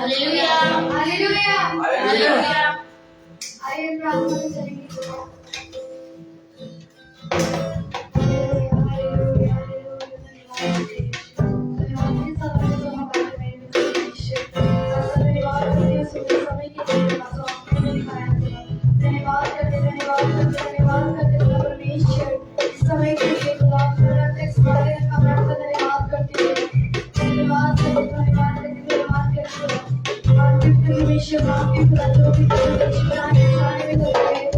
Hallelujah hallelujah hallelujah. आइए प्रार्थना में चलेंगे समय के लिए खुदा टेक्स्ट वाले का प्रार्थना धन्यवाद करते हैं धन्यवाद परमेश्वर आपके खुदा जो भी बनाने में करते हैं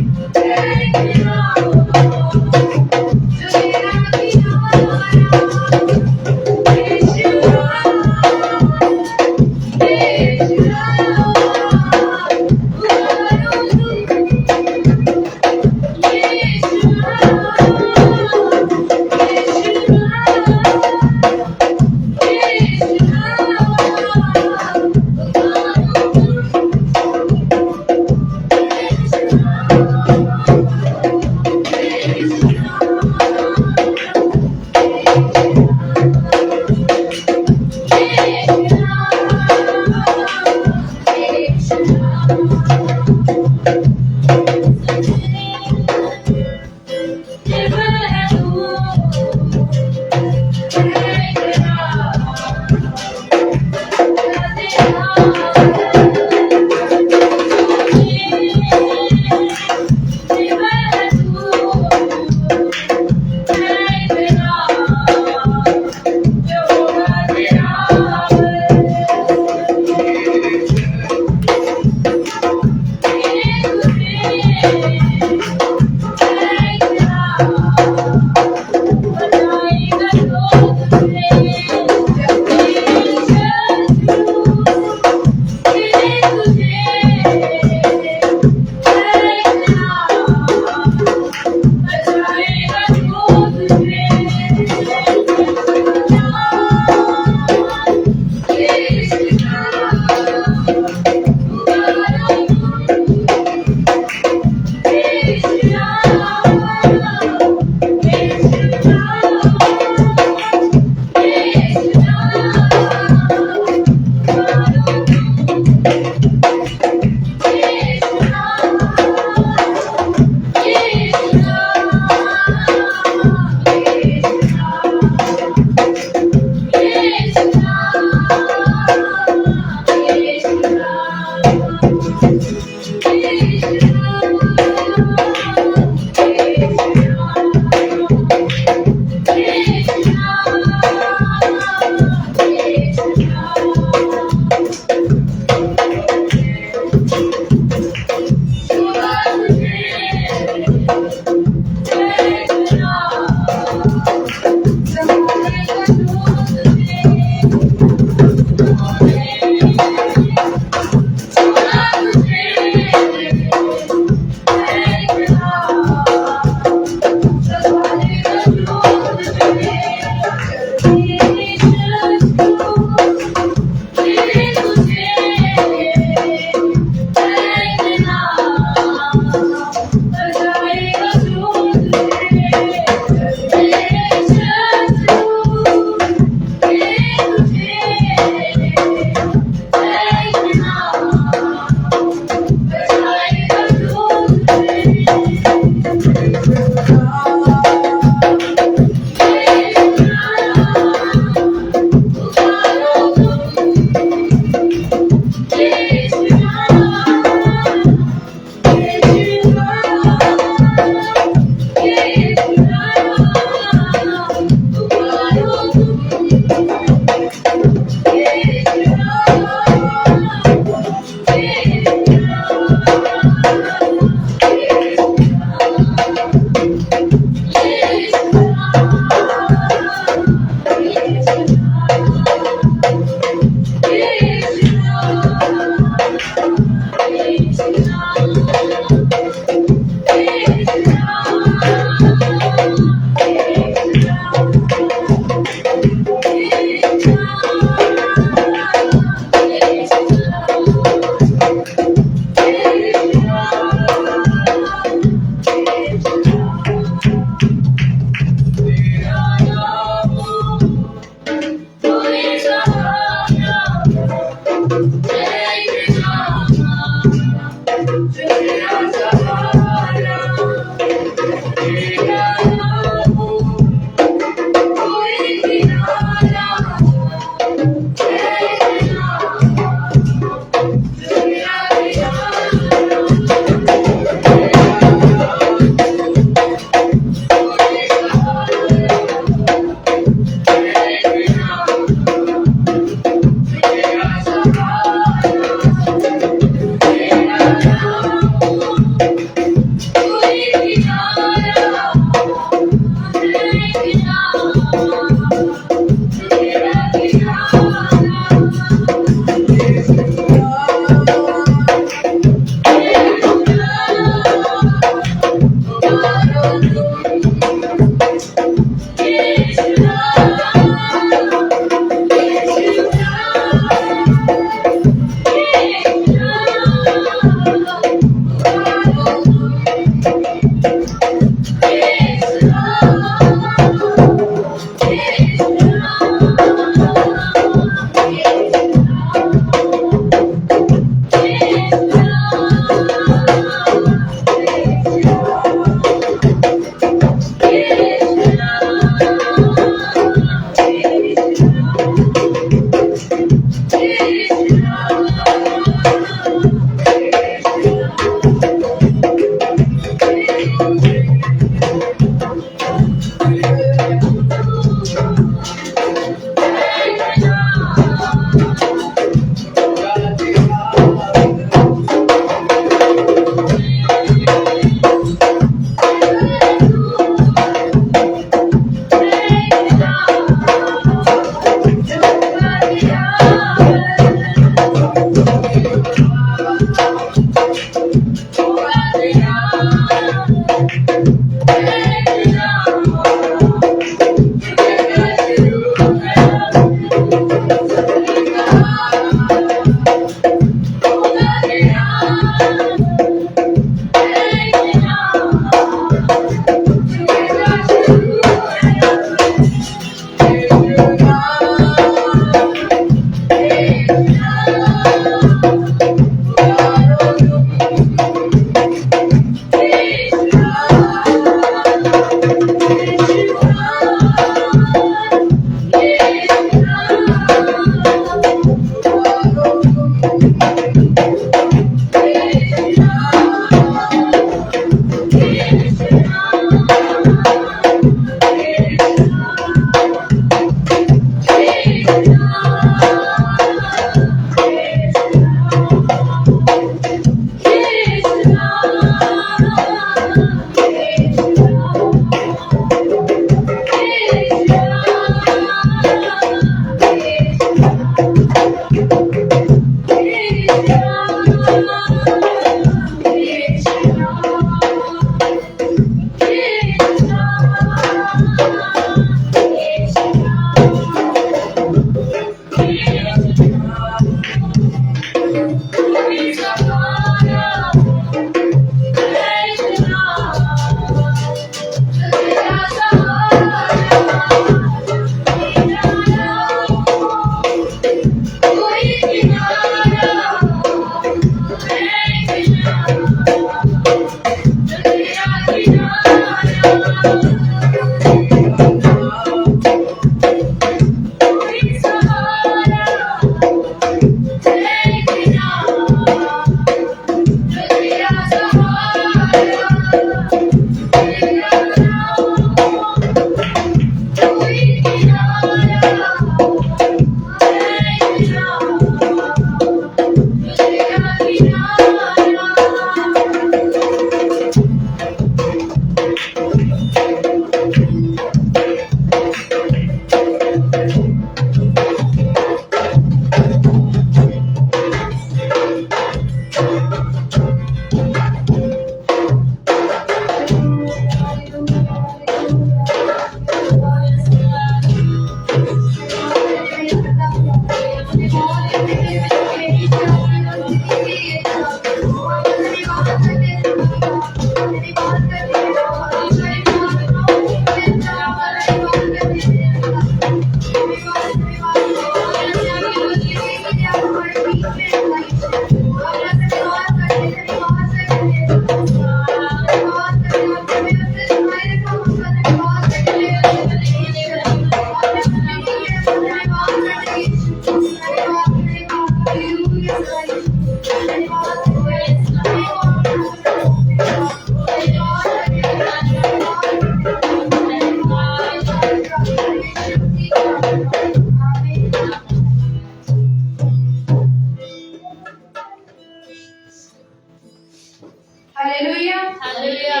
हालेलुया। हालेलुया।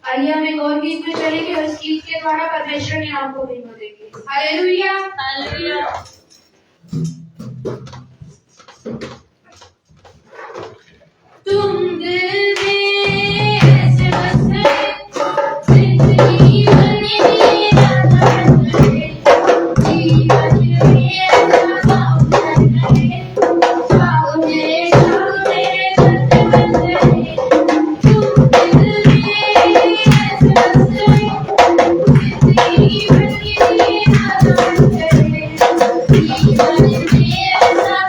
आइए हम एक और गीत में चलेंगे और इस गीत के द्वारा परमेश्वर के नाम को महिमा देंगे। हालेलुया। हालेलुया। तुम दिल में ऐसे बसे, जिंदगी बनी राधा बने, जीवन में ऐसा गाँव बने, गाँव में बसे बसे। तुम दिल में ऐसे बसे, जिंदगी बनी राधा बने, जीवन में ऐसा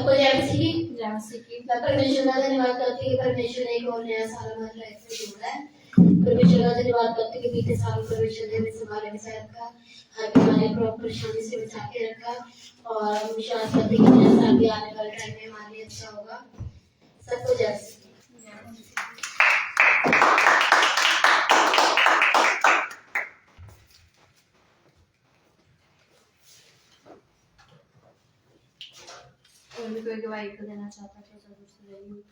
सबको जय मसीह की। जय मसीह की। मैं परमेश्वर का धन्यवाद करती हूँ कि परमेश्वर ने एक और नया साल हमारी लाइफ में जोड़ा है। परमेश्वर का धन्यवाद करती हूँ कि बीते साल परमेश्वर ने हमें संभाले बचाए रखा, हर बीमारी परेशानी से बचा के रखा, और हम विश्वास करते हैं कि नया साल भी आने वाले टाइम में हमारे लिए अच्छा होगा। सबको जय मसीह। और भी कोई गवाही को देना चाहता है तो जरूर से जाइए।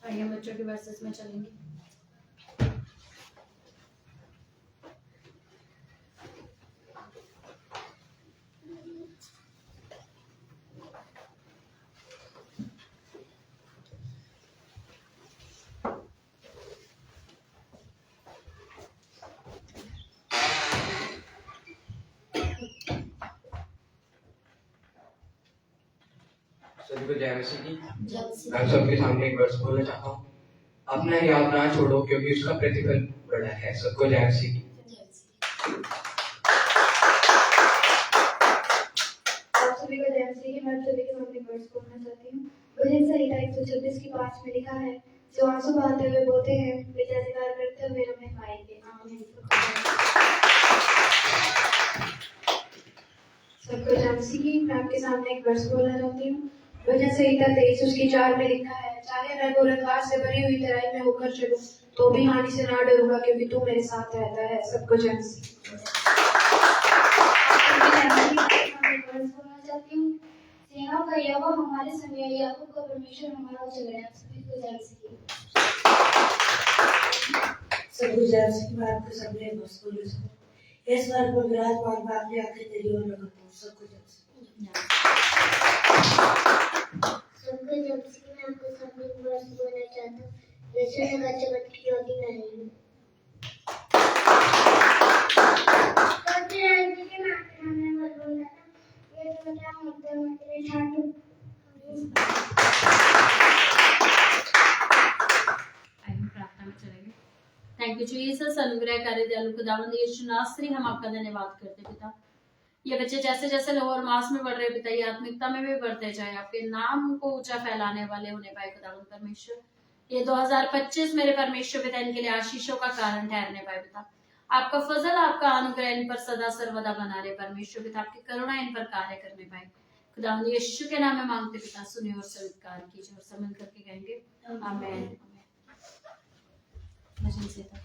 आइए बच्चों के वर्सेस में चलेंगे। सभी को जय मसीह की। जय मसीह। मैं सबके सामने एक वर्ष बोलना चाहता हूँ, अपना याद ना छोड़ो क्योंकि उसका प्रतिफल बड़ा है। सबको जय मसीह की। आप सभी को जय मसीह की। मैं सभी के सामने एक वर्ष बोलना चाहती हूँ। भजन संहिता 126 की 5 में लिखा है, जो आंसू बहाते हुए बोते हैं वे जय जयकार करते हुए हमें पाएंगे। आमीन। सबको जय मसीह की। मैं आपके सामने एक वर्ष बोलना चाहती हूँ। भजन संहिता 23 उसकी 4 में लिखा है, चाहे मैं गोरखबाग से भरी हुई तराई में होकर चलूं तो भी हानि से ना डरूंगा क्योंकि तू मेरे साथ रहता है। सबको जय मसीह। बोलना चाहती हूँ, सेनाओं का यहोवा हमारे संग है, याकूब का परमेश्वर हमारा उजाला है। सभी को जय मसीह। सबको जय मसीह। मैं आपके सामने एक वर्ष बोलना चाहता हूँ। इस बार पर विराजमान मैं अपनी आंखें तेरी ओर लगाता हूँ। सबको जय मसीह। सबको जय मसीह। मैं आपके सामने एक वर्ष बोलना चाहता हूँ, यीशु ने बच्चे बन की ज्योति में आई। प्रार्थना में चलेंगे। Thank you Jesus. अनुग्रहकारी दयालु खुदावंद यीशु नासरी, हम आपका धन्यवाद करते पिता। ये बच्चे जैसे जैसे लोअर मास में बढ़ रहे पिता, ये आत्मिकता में भी बढ़ते जाए, आपके नाम को ऊंचा फैलाने वाले होने पाए खुदावंद परमेश्वर। ये 2025 मेरे परमेश्वर पिता इनके लिए आशीषों का कारण ठहरने पाए पिता। आपका फजल, आपका अनुग्रह इन पर सदा सर्वदा बना रहे परमेश्वर पिता। आपकी करुणा इन पर कार्य करने पाए खुदावंद यीशु के नाम में मांगते पिता, सुनिए और स्वीकार कीजिए। और सब मिल करके कहेंगे आमीन। भजन से था।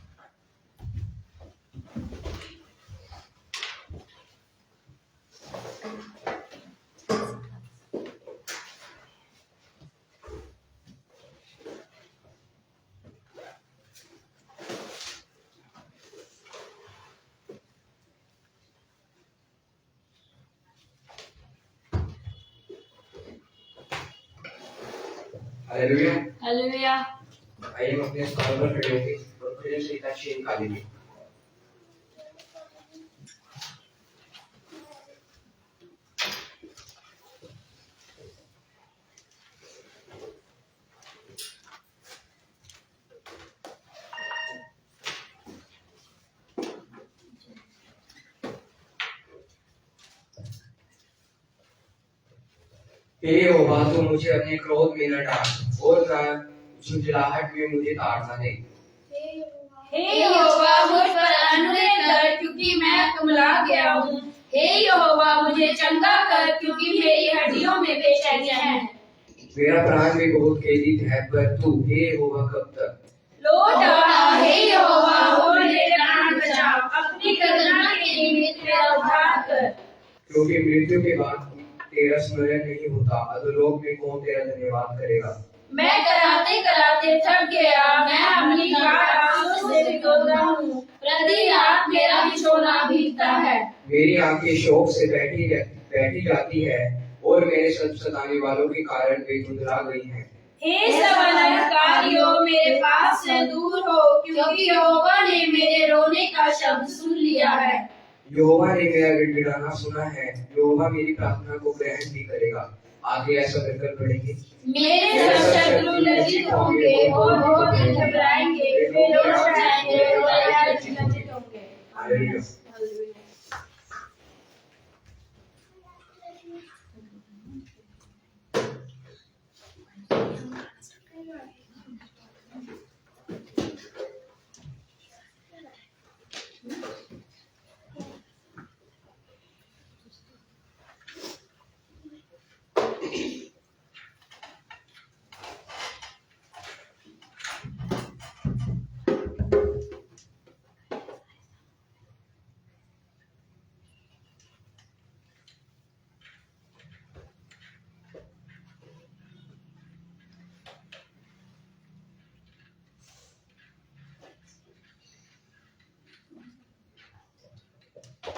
हालेलुया। हालेलुया। आइए हम अपने स्थान पर खड़े होंगे और भजन संहिता 6 निकालेंगे। हे यहोवा, तू मुझे अपने क्रोध में न डाल और न झुंझलाहट में मुझे ताड़ना दे। हे यहोवा, मुझ पर अनुग्रह कर क्योंकि मैं कुमला गया हूँ। हे यहोवा, मुझे चंगा कर क्योंकि मेरी हड्डियों में बेचैनियां हैं। मेरा प्राण भी बहुत खेदित है, पर तू हे यहोवा कब तक? लौट आ हे यहोवा, और मेरे प्राण बचा। अपनी करुणा के निमित्त मेरा उद्धार कर। क्योंकि मृत्यु के बाद तेरा स्मरण नहीं होता, अधोलोक में कौन तेरा धन्यवाद करेगा। मैं कराते कराते थक गया, मैं अपनी गाढ़ आंखों से भिगोता हूँ, प्रति रात मेरा बिछोना भीगता है। मेरी आंखें शोक से बैठी जाती है और मेरे सताने वालों के कारण वे धुंधला गई हैं। हे समर्पणकारियों, मेरे पास से दूर हो, क्योंकि यहोवा ने मेरे रोने का शब्द सुन लिया है। यहोवा ने मेरा गिड़गिड़ाना सुना है, यहोवा मेरी प्रार्थना को ग्रहण भी करेगा। आगे ऐसा करकर पढ़ेंगे। मेरे सब शत्रु लज्जित होंगे और वो दिन घबराएंगे, वे लौट जाएंगे और लज्जित होंगे। Hallelujah.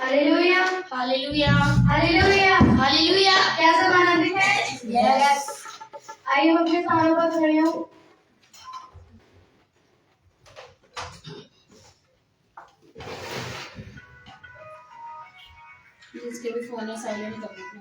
Hallelujah, hallelujah, hallelujah, hallelujah. क्या सब आनंदित है? यस। आइए हम अपने स्थानों पर खड़े हों। जिसके भी फोन है साइलेंट कर दो अपना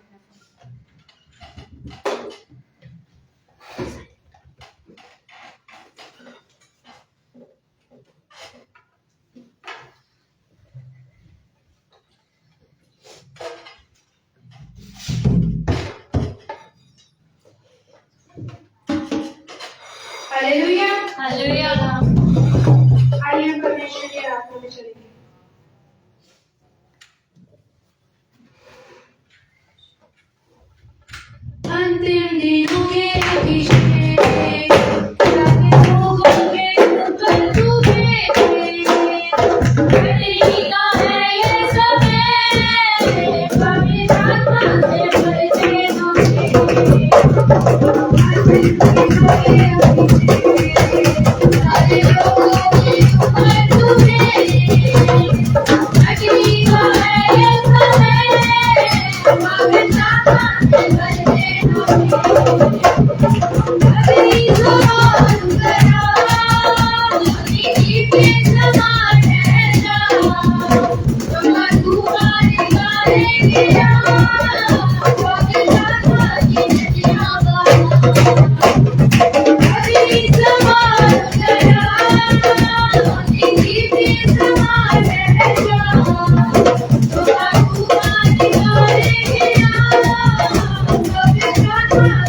हालेलुया, हालेलुया। आइए हम परमेश्वर की आराधना में चलेंगे। अंतिम दिनों के अभिषेक, जाके लोगों के ऊपर तू भेजे। घड़ी का है ये समय, पवित्र आत्मा से भरते होंगे। अंतिम दिनों के अभिषेक, जाके लोगों के ऊपर तू भेजे। घड़ी का है ये समय, पवित्र आत्मा से भरते होंगे। अभी समान करा, अभी पे समान है जा, तुम तुम्हारे गाएंगे जा, पवित्र आत्मा की नदियाँ बहा। अभी समान करा, अभी पे समान है जा, तुम तुम्हारे गाएंगे जा, पवित्र आत्मा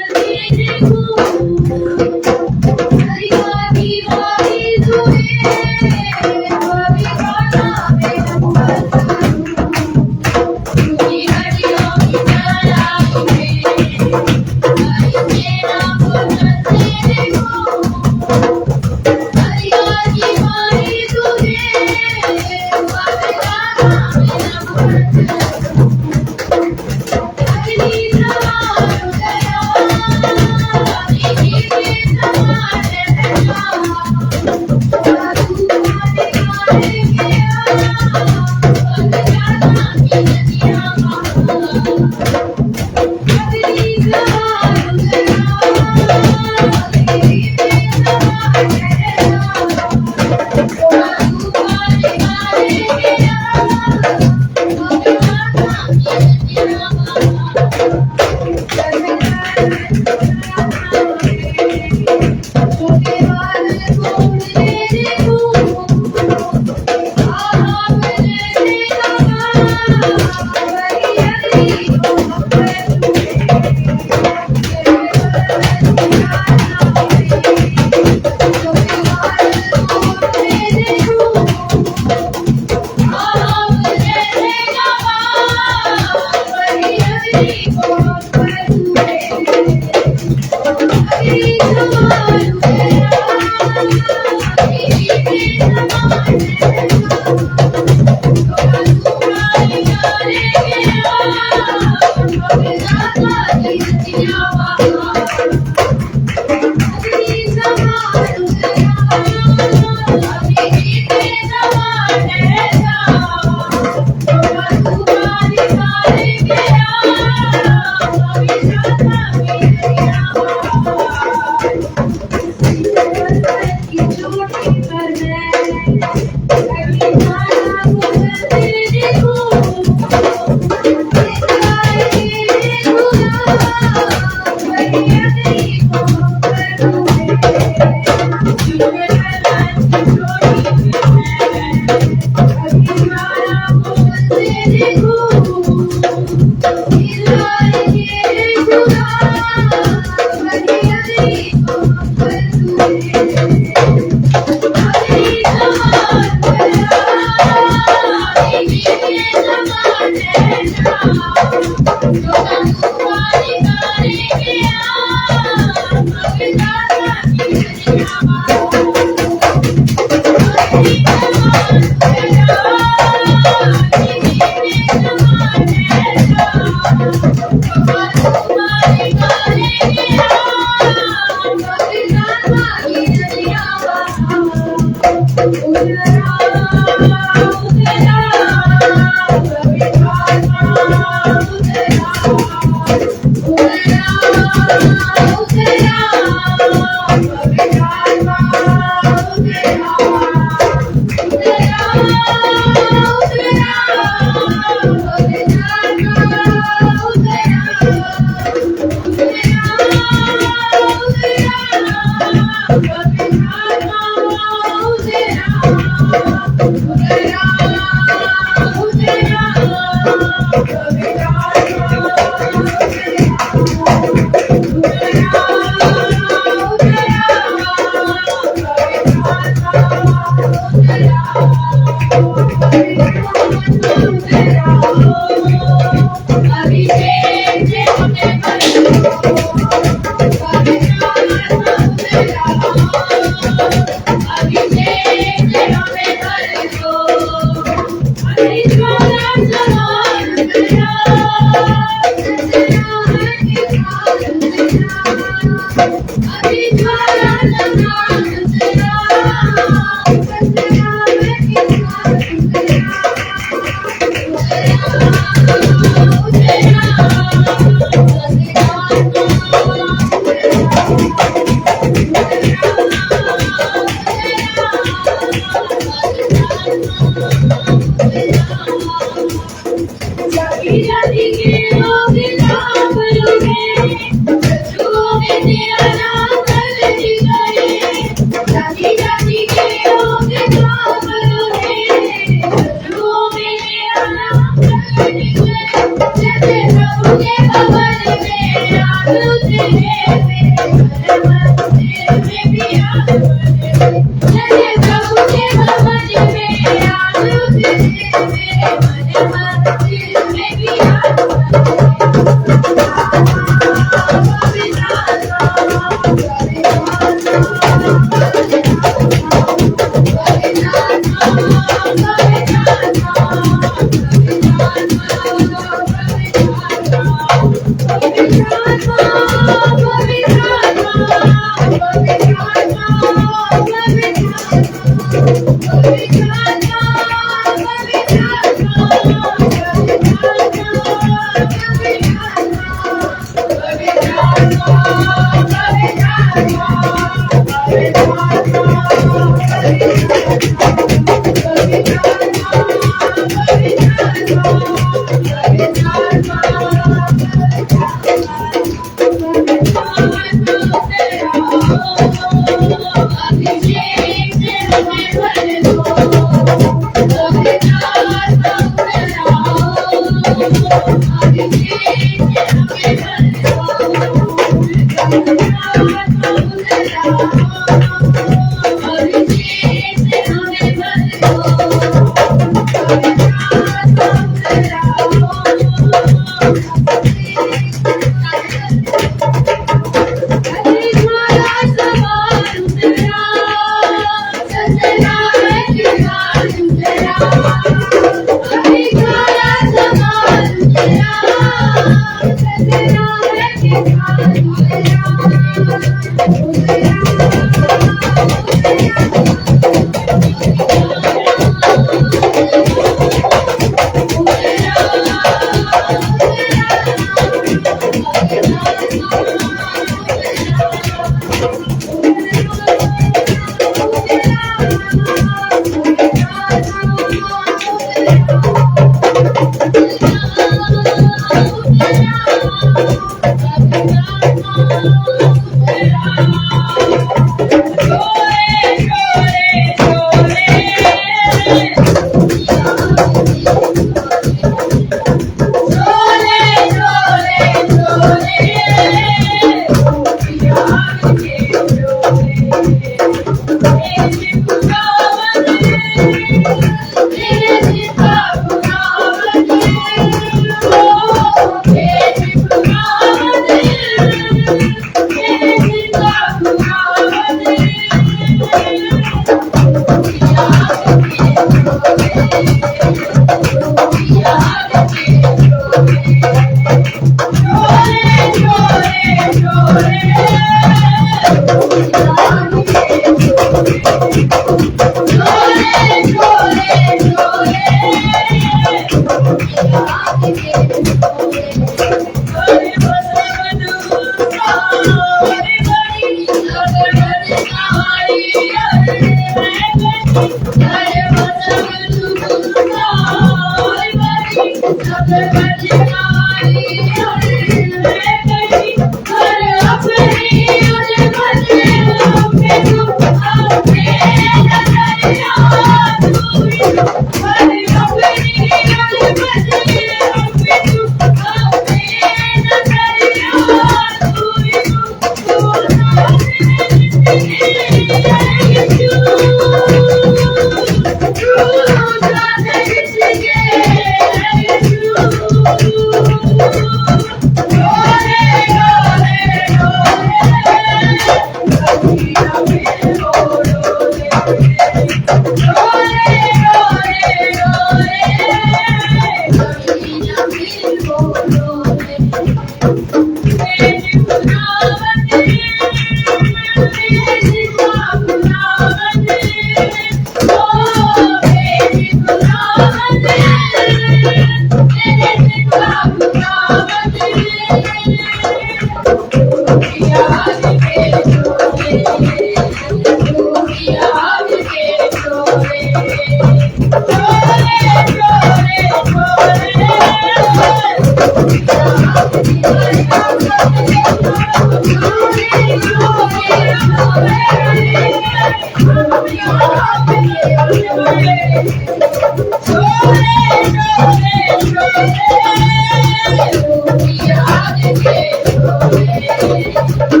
Thank you.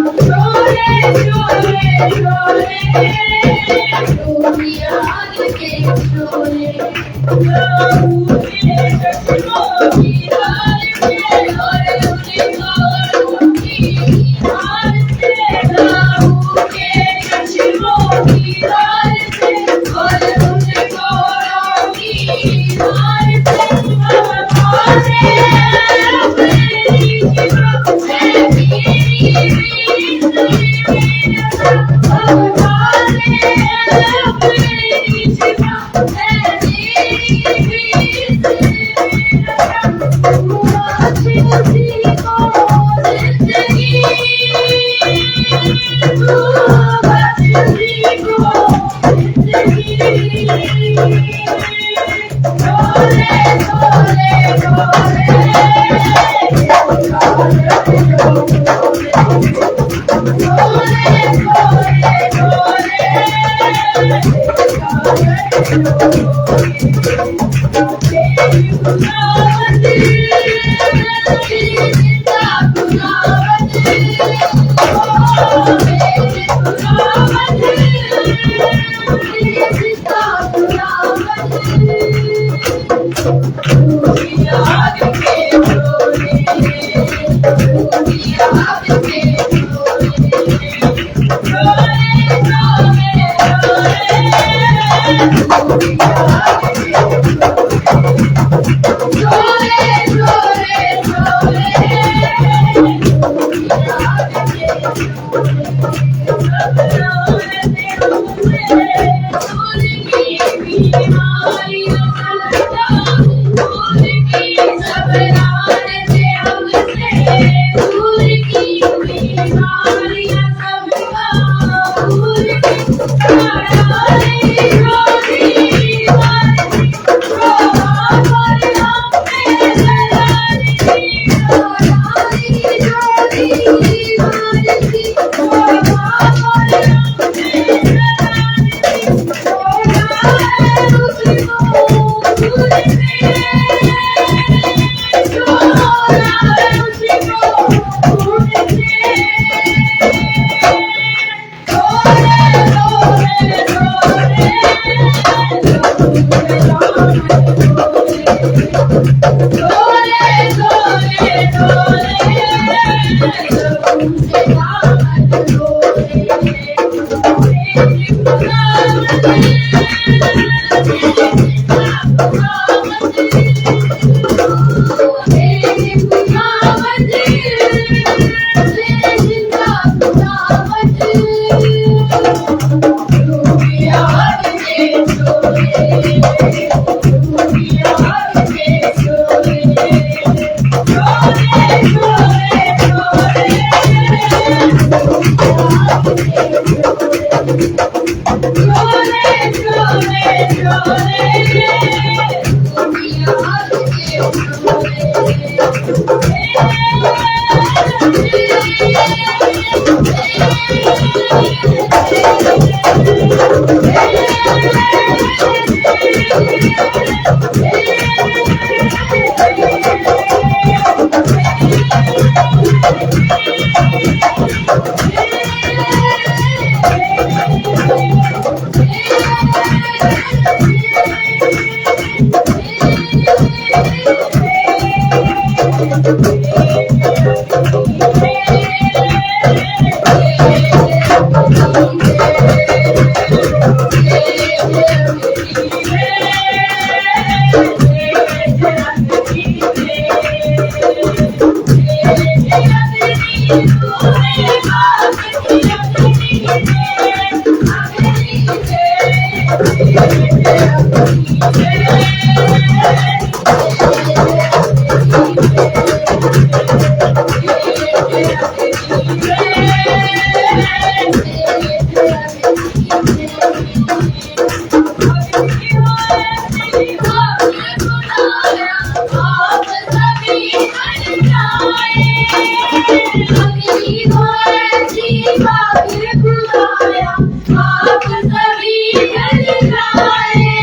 आप सभी मिल जाए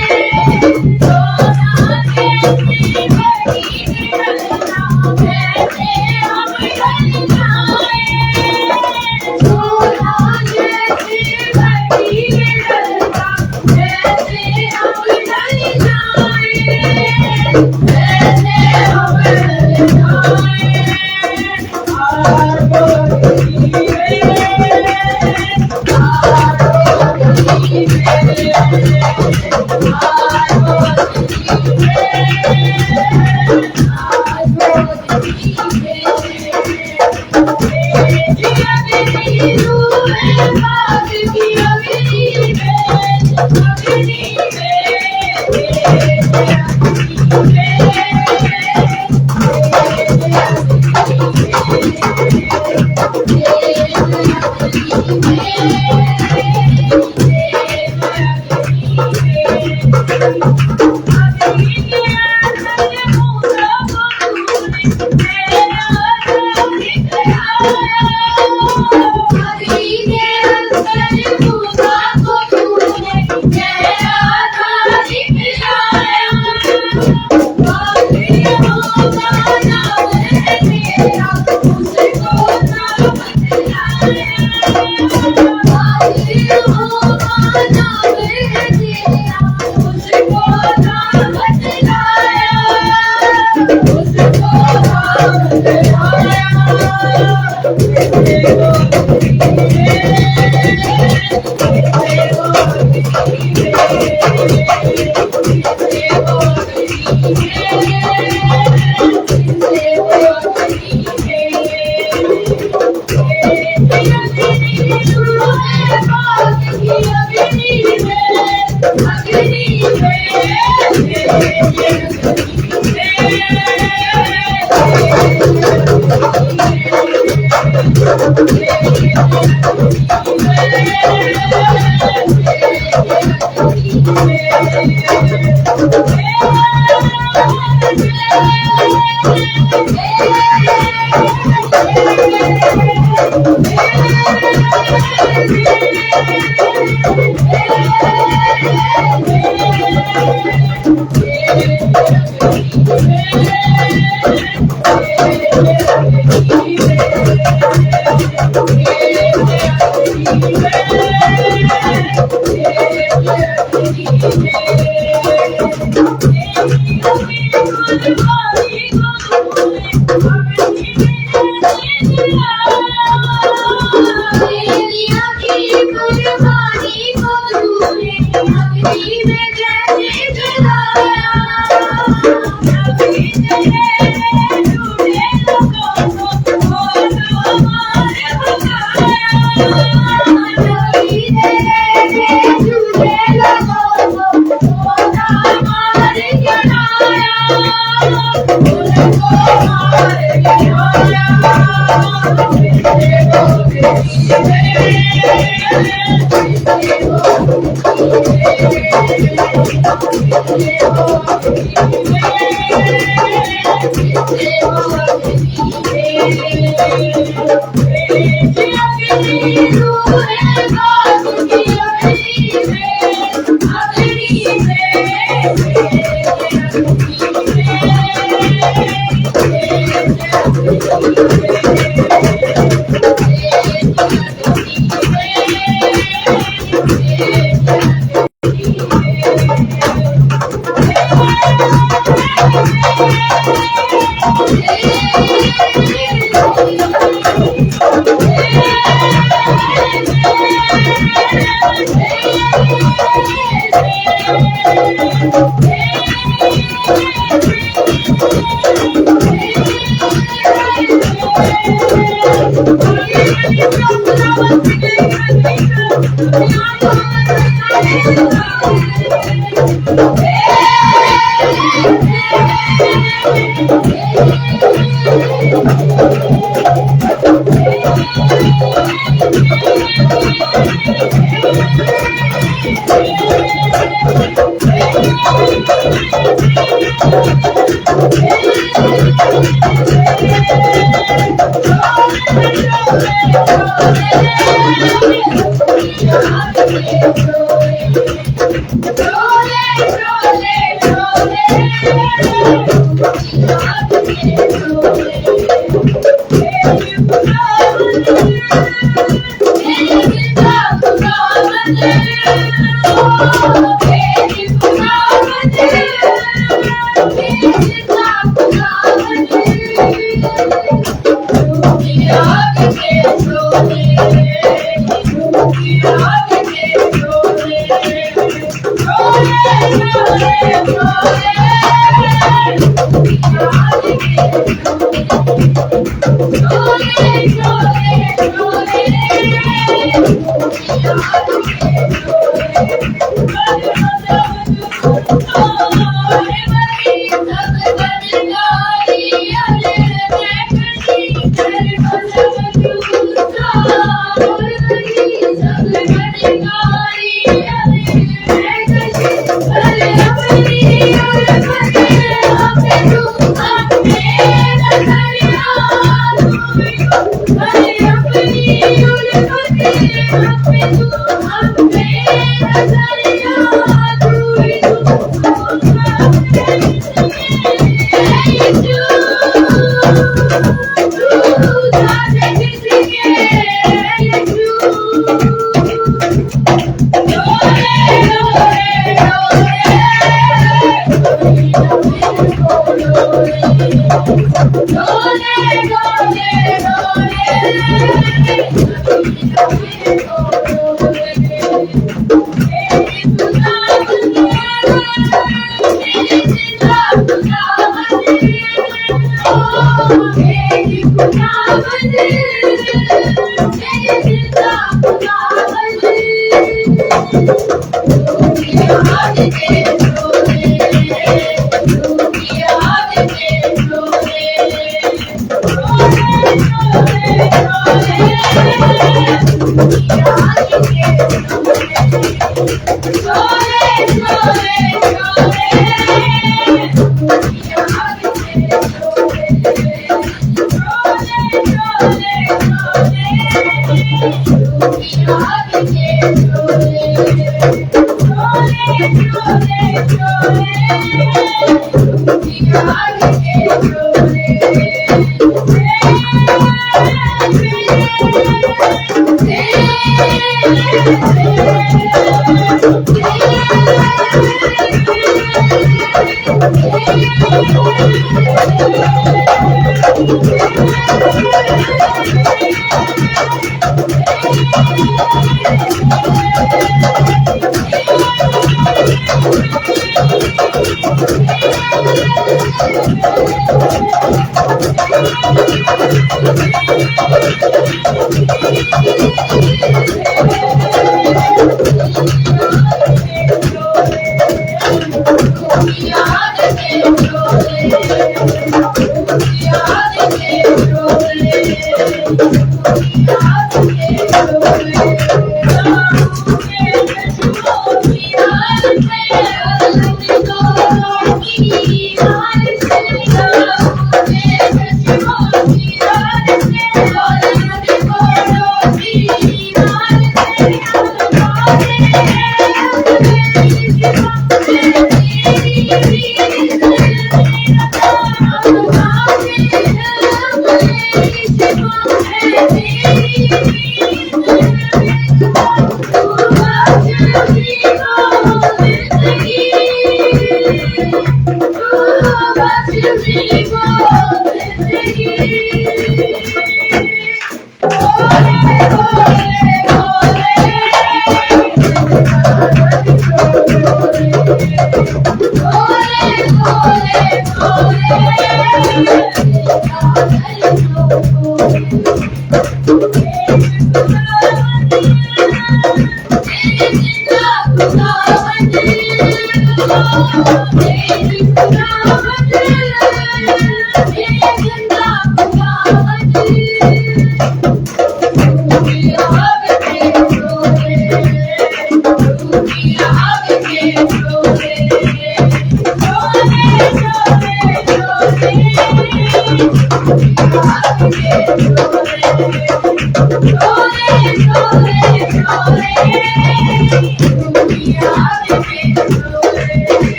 Thank you.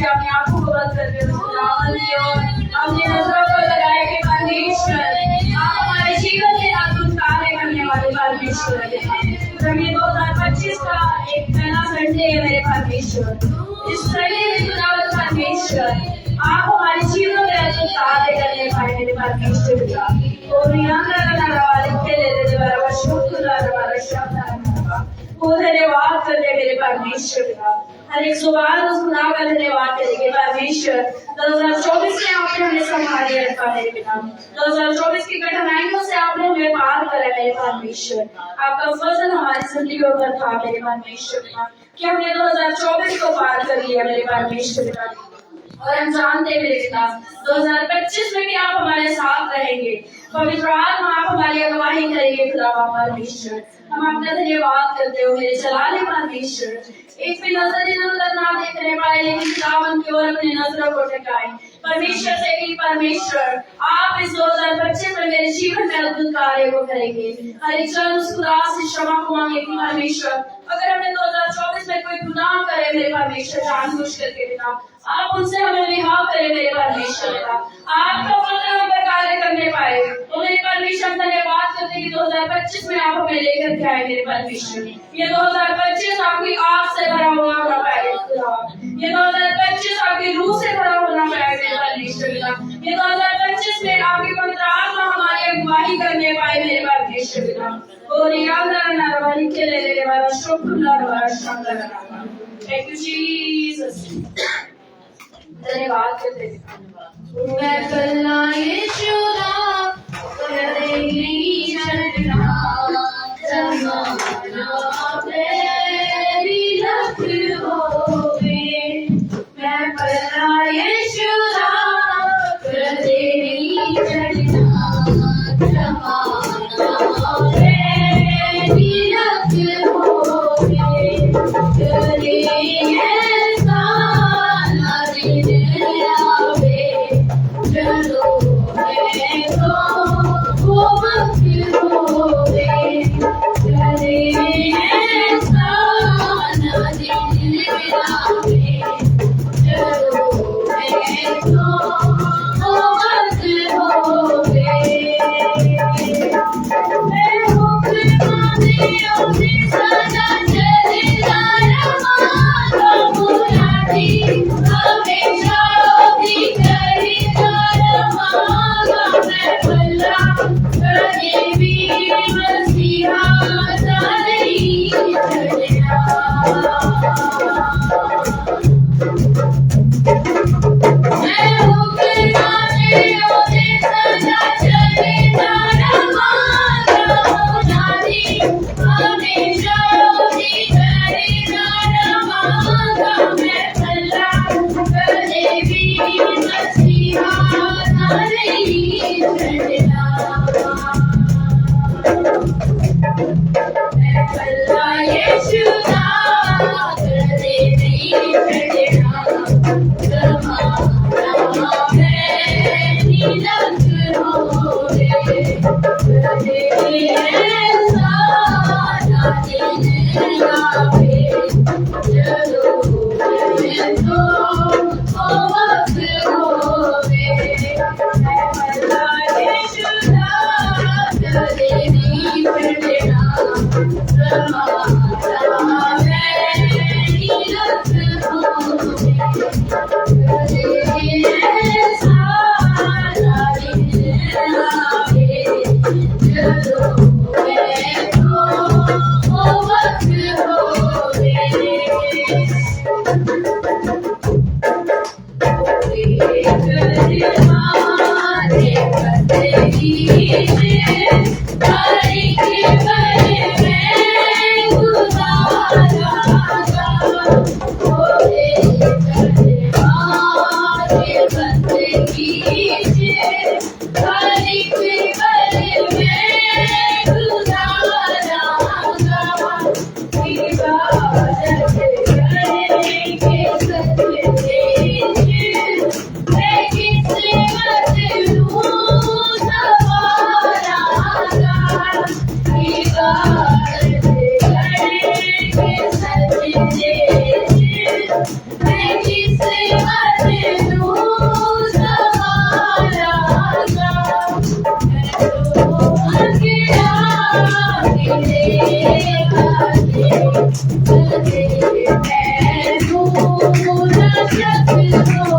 से अपनी आंखों को बंद करके खुदावन की ओर अपनी नजरों को लगाए कि परमेश्वर आप हमारे जीवन के नातुन कार्य करने वाले परमेश्वर है। जब ये 2025 का एक पहला संडे है मेरे परमेश्वर, इस संडे में खुदावन परमेश्वर आप हमारे जीवन में अद्भुत कार्य करने पाए मेरे परमेश्वर का। और यहाँ वाले खेले वो धन्यवाद करते मेरे परमेश्वर का। हर एक सुबह उस खुदा का धन्यवाद करेंगे परमेश्वर। 2024 में आपने हमें संभाले रखा मेरे पिता। 2024 की कठिनाइयों से आपने हमें पार करा मेरे परमेश्वर। आपका फजल हमारी जिंदगियों पर था मेरे परमेश्वर का कि हमने 2024 को पार कर लिया मेरे परमेश्वर का। और हम जानते हैं मेरे पिता 2025 में भी आप हमारे साथ रहेंगे। पवित्र आत्मा आप हमारी अगुवाई करेंगे खुदा परमेश्वर। हम आपका धन्यवाद करते हो मेरे चलाने परमेश्वर। एक भी नजर इधर उधर ना देखने पाए लेकिन खुदावन की ओर अपनी नजरों को टिकाए परमेश्वर से कि परमेश्वर आप इस 2025 में मेरे जीवन में अद्भुत कार्य को करेंगे। हर एक जन उस खुदा से क्षमा को मांगे कि परमेश्वर अगर हमने 2024 में कोई गुनाह करे मेरे परमेश्वर जानबूझ करके पिता आप उनसे हमें रिहा करें मेरे परमेश्वर का। आपका वचन हम पर कार्य करने पाए तो मेरे परमेश्वर धन्यवाद करते कि 2025 में आप हमें लेकर के आए मेरे परमेश्वर। ये 2025 आपकी आग से भरा हुआ होना पाए खुदा। ये 2025 आपकी रूह से भरा होना पाए मेरे परमेश्वर का। ये 2025 में आपकी पवित्र आत्मा हमारी अगुवाई करने पाए मेरे परमेश्वर का। और थैंक यू जीसस। धन्यवाद करते मैं कल्ला यीशु नाम करे नहीं चलना जमाना मेरी लख होवे। मैं कल्ला यीशु नाम करे नहीं चलना जमाना मेरी लख होवे। करे Thank you. Oh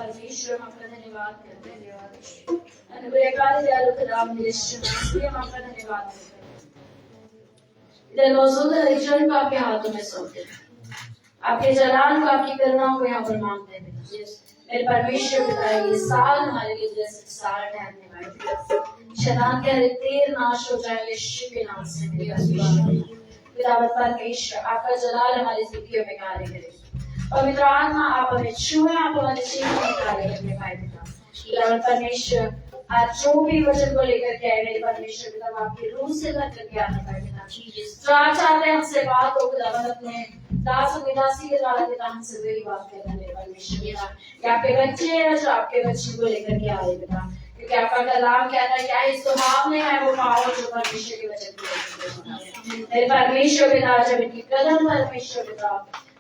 परमेश्वर हम आपका धन्यवाद करते हैं। अनुग्रहकारी दयालु खुदा हम आपका धन्यवाद करते हैं। इधर मौजूद हर एक जन को आपके हाथों में सौंपते हैं। आपके जलाल को, आपकी करुणाओं को यहाँ पर मांगते हैं। मेरे परमेश्वर पिता, ये साल हमारे लिए जैसे साल ठहरने वाले, शैतान के हर एक तीर नाश हो जाए यीशु के नाम से। मेरी पितावत परमेश्वर, आपका जलाल हमारी जिंदगियों में कार्य करे। पवित्र आत्मा आप हमें छुए, आप हमारे जीवन में कार्य करने पाए पिता। पितावत परमेश्वर, आज जो भी वचन को लेकर के आए मेरे परमेश्वर पिता, आपकी रूह से भर करके आने पाए पिता। जो आज चाहते हैं हमसे बात हो खुदावंद, अपने दास और दासी के द्वारा पिता हमसे वही बात कर रहे हैं मेरे परमेश्वर पिता। कि आपके बच्चे हैं जो आपके बच्चे को लेकर के आ रहे पिता, क्योंकि आपका कलाम कहता है क्या इस सुहावने है वो पाओ जो परमेश्वर के वचन को मेरे परमेश्वर पिता। जब इनकी कदम परमेश्वर पिता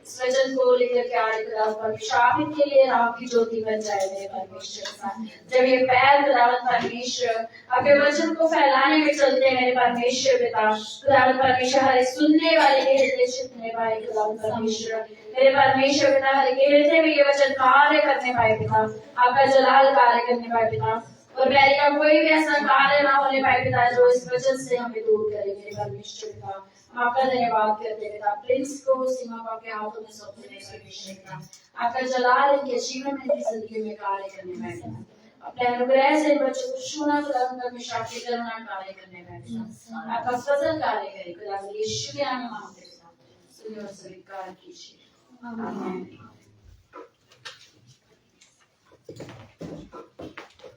इस वचन को लेकर के आ रहे खुदा परमेश्वर, आप इनके लिए राह की ज्योति बन जाए मेरे परमेश्वर पिता। जब ये पैर खुदावंद परमेश्वर आपके वचन को फैलाने में चलते हैं मेरे परमेश्वर पिता, खुदावंद परमेश्वर हर एक सुनने वाले के हृदय छिपने पाए खुदावंद परमेश्वर। मेरे परमेश्वर पिता हर एक हृदय में ये वचन कार्य करने पाए पिता, आपका जलाल कार्य करने पाए पिता। और बैरी का कोई भी ऐसा कार्य ना होने पाए पिता जो इस वचन से हमें दूर करे मेरे परमेश्वर पिता। हम आपका धन्यवाद करते हैं पिता। प्रिंस को सीमा को आपके हाथों में सौंपते हैं परमेश्वर पिता। आपका जलाल इनके जीवन में, इनकी जिंदगी में कार्य करने पाए पिता। अपने अनुग्रह से इन बच्चों को छूना खुदावंद परमेश्वर, आपकी करुणा कार्य करने पाए पिता। आपका फजल कार्य करे खुदावंद यीशु के नाम में मांगते हैं पिता, सुनिए और स्वीकार कीजिए। आमीन।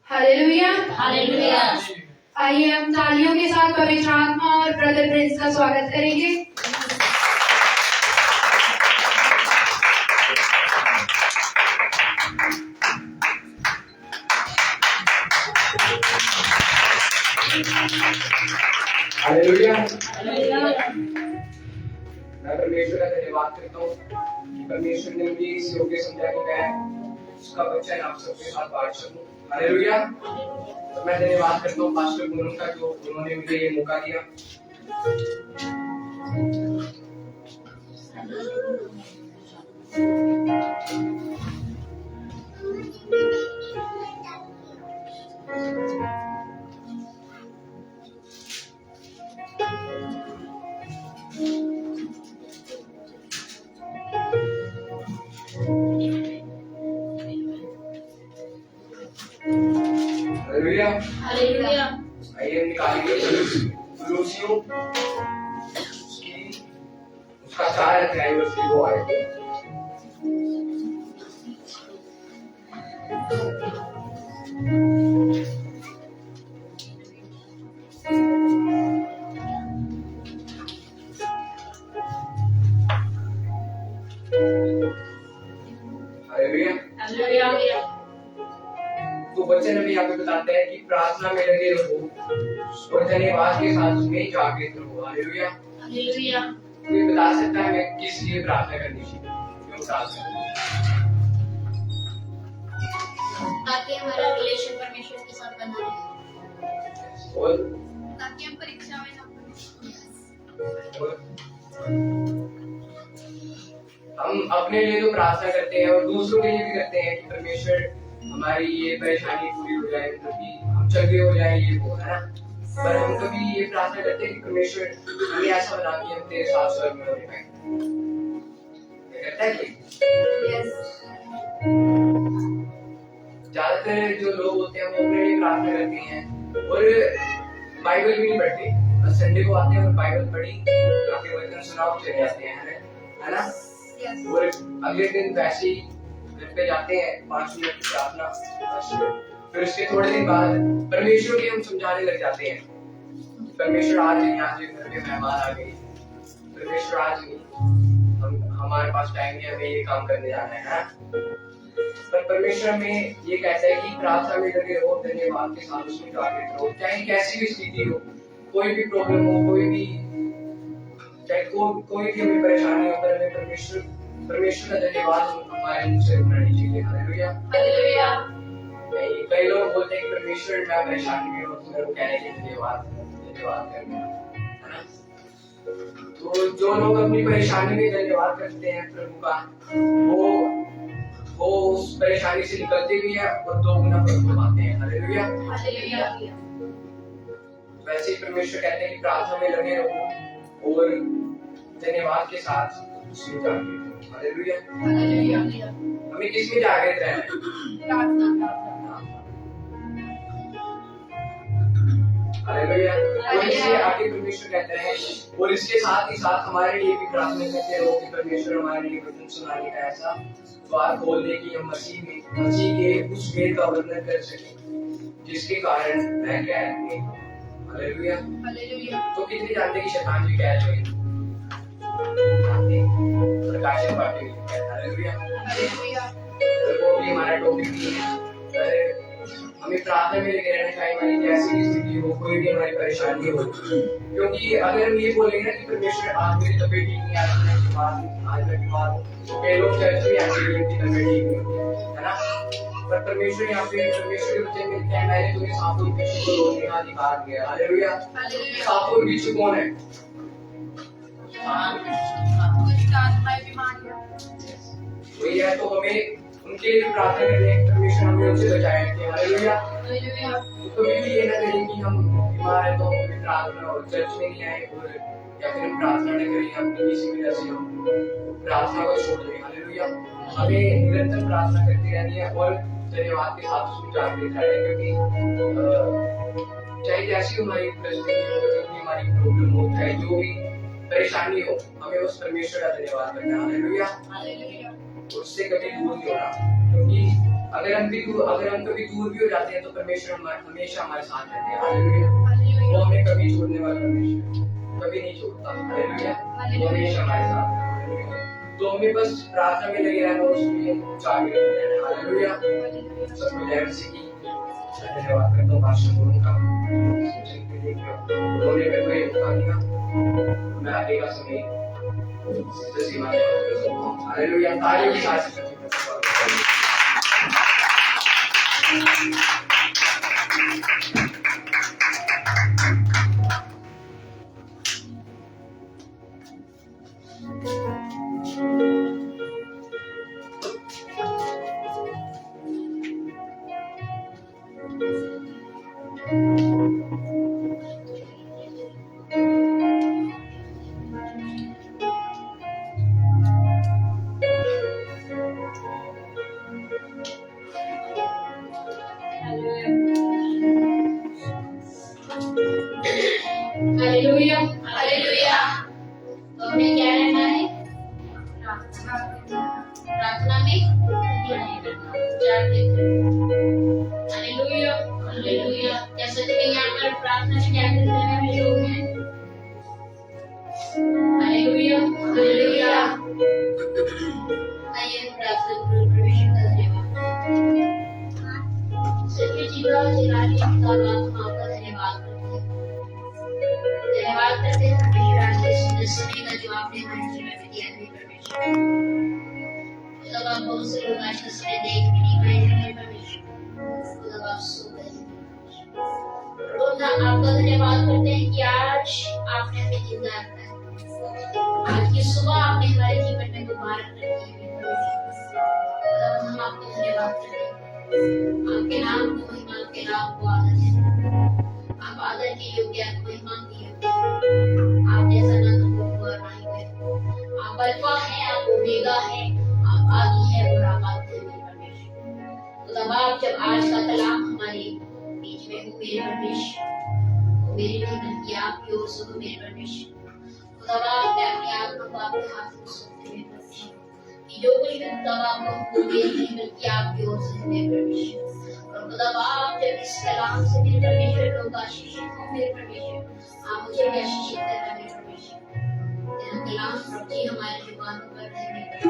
हालेलुया। हालेलुया। आइए हम तालियों के साथ पवित्र आत्मा और ब्रदर प्रिंस का स्वागत करेंगे। हालेलुया। मैं परमेश्वर का धन्यवाद करता हूँ कि परमेश्वर ने मुझे इस योग्य समझा कि मैं उसका वचन आप सबके साथ बांट सकूं। हालेलुया। तो मैं धन्यवाद करता हूँ पास्टर गुरु का, जो उन्होंने मुझे ये मौका दिया। हालेलुया। हालेलुया। आइए निकालिए कुलुसियों उसका 4 अध्याय उसकी 2 आयत। हालेलुया। तो वचन हमें यहाँ पे बताते हैं कि प्रार्थना में लगे रहो और धन्यवाद के साथ उसमें जागृत रहो। हालेलुया। हालेलुया। कोई बता सकता है हमें किस लिए प्रार्थना करनी चाहिए? क्यों बता सकते हैं? ताकि हमारा रिलेशन परमेश्वर के साथ बना रहे, और ताकि हम परीक्षा में ना हम अपने लिए तो प्रार्थना करते हैं और दूसरों के लिए भी करते हैं कि परमेश्वर हमारी ये परेशानी पूरी हो जाए, मतलब कि हम चंगे हो जाए, ये वो है ना। पर हम कभी ये प्रार्थना करते हैं कि परमेश्वर हमें ऐसा बना कि हम तेरे साथ स्वर्ग में होने पाए। करता है कि ज्यादातर जो लोग होते हैं वो अपने लिए प्रार्थना करते हैं और बाइबल भी नहीं पढ़ते, बस संडे को आते हैं और बाइबल पढ़ी आपके वचन सुनाओ चले जाते हैं, है ना। और अगले दिन वैसे ही घर पे जाते हैं 5 मिनट की प्रार्थना, फिर उसके थोड़े दिन बाद परमेश्वर के हम समझाने लग जाते हैं कि परमेश्वर आज नहीं, आज घर में मेहमान आ गए, परमेश्वर आज नहीं, हमारे पास टाइम नहीं, हमें ये काम करने जाना है। पर परमेश्वर हमें ये कहता है कि प्रार्थना में लगे रहो, धन्यवाद के साथ उसमें जागृत रहो, चाहे कैसी भी स्थिति हो, कोई भी प्रॉब्लम हो, चाहे कोई भी हमें परेशानी हो, पर हमें परमेश्वर का धन्यवाद हमारे मुंह से उठना नहीं चाहिए। Hallelujah, hallelujah. कई लोग बोलते हैं कि परमेश्वर मैं परेशानी में हूँ, तो मेरे कहने के धन्यवाद करना, है ना। तो जो लोग अपनी परेशानी में धन्यवाद करते हैं प्रभु का, वो उस परेशानी से निकलते भी हैं और दो गुना फल पाते हैं। Hallelujah, hallelujah. वैसे ही परमेश्वर कहते हैं कि प्रार्थना में लगे रहो और धन्यवाद के साथ उसमें जागृत। Hallelujah, hallelujah. हमें किसमें जागृत रहना है? प्रार्थना। हालेलुया। और इससे आगे परमेश्वर कहते हैं, और इसके साथ ही साथ हमारे लिए भी प्रार्थना करते रहो कि परमेश्वर हमारे लिए वचन सुनाने का ऐसा द्वार खोल दे कि हम मसीह के उस भेद का वर्णन कर सकें जिसके कारण मैं कैद में हूँ। Hallelujah, hallelujah. तो कितने जानते हैं कि शैतान भी कैद में प्रकाशित वाक्य में है। Hallelujah, hallelujah. वो भी हमारा टॉपिक नहीं है। हमें प्रार्थना में लगे रहना चाहिए, हमारी जैसी भी स्थिति हो, कोई भी हमारी परेशानी हो, क्योंकि अगर हम ये बोलेंगे ना कि परमेश्वर आज मेरी तबीयत ठीक नहीं, आज मैं बीमार हूँ, तो कई लोग चर्च में आके उनकी तबीयत ठीक नहीं होती, है ना। पर परमेश्वर यहाँ पे परमेश्वर के वचन में कहना है, तुम्हें सांपों और बिच्छू को रोकने का अधिकार दिया। हालेलुया। सांपों और बिच्छू कौन है? वही है। तो हमें उनके लिए प्रार्थना करने, परमेश्वर हमें उनसे बचाए रखे। Hallelujah, hallelujah. कभी भी ये ना करें कि हम बीमार हैं तो हम प्रार्थना और चर्च में नहीं आए, और या फिर हम प्रार्थना न करें अपनी किसी वजह से हम प्रार्थना को छोड़ दें। हालेलुया। हमें निरंतर प्रार्थना करते रहनी है और धन्यवाद के साथ उसमें जागृत रहना है, क्योंकि चाहे जैसी हमारी परिस्थिति हो, जो भी हमारी प्रॉब्लम हो, चाहे जो भी परेशानी हो, हमें उस परमेश्वर का धन्यवाद करना है। Hallelujah, hallelujah. उससे कभी दूर नहीं होना, क्योंकि अगर हम कभी दूर भी हो जाते हैं तो परमेश्वर हमेशा हमारे साथ रहते हैं। हालेलुया। वो हमें कभी छोड़ने वाला परमेश्वर कभी नहीं छोड़ता। हालेलुया, वो हमेशा हमारे साथ है। हालेलुया। तो हमें बस प्रार्थना में लगे रहना, उसमें जागृत रहना। हालेलुया। सबको जय मसीह की। धन्यवाद करता हूँ पास्टर बोलने का, उन्होंने मेरे को ये मौका दिया, मैं आगे का समय हालेलुया। तालियों के साथ हालेलुया, हालेलुया। तो हमें क्या रहना है? प्रार्थना में जागृत रहना। Hallelujah, hallelujah. जैसे कि यहाँ पर प्रार्थना में जागृत रहने वाले लोग हैं। Hallelujah, hallelujah. आइए प्रार्थना करो, परमेश्वर का धन्यवाद। सच्ची जीवा जिलानी पिता बाप आपका धन्यवाद करते हैं। धन्यवाद करते हैं परमेश्वर आज के सुंदर समय का जो आपने हमारे जीवन में दिया है परमेश्वर। खुदा बाप बहुत से लोग आज का समय देख भी नहीं पाए हैं परमेश्वर। खुदा बाप सो गए हैं। रोना आपका धन्यवाद करते हैं कि आज आपने हमें जिंदा रखा है। आज की सुबह आपने हमारे जीवन में दोबारा रखी है परमेश्वर। हम आपको धन्यवाद करते हैं। आपके नाम को महिमा, आपके नाम को आदर है। आप आदर के योग्य, आप महिमा की योग्य। आप जैसा ना तो कोई और नहीं है। आप अल्फा है, आप ओमेगा है, आप आदि है और आप अंत है मेरे परमेश्वर। खुदा बाप जब आज का कलाम हमारे बीच में हो मेरे परमेश्वर, वो मेरे जीवन की आपकी ओर से हो मेरे परमेश्वर। खुदा बाप मैं अपने आप को आपके हाथ में सौंपती हूँ परमेश्वर, कि जो कुछ भी खुदा बाप को मेरे जीवन की आपकी ओर से है मेरे परमेश्वर। और खुदा बाप जब इस कलाम से मेरे परमेश्वर लोग आशीषित हो मेरे परमेश्वर, आप मुझे भी आशीषित करना मेरे परमेश्वर। तेरा कलाम जी हमारे जुबानों पर रहने पिता,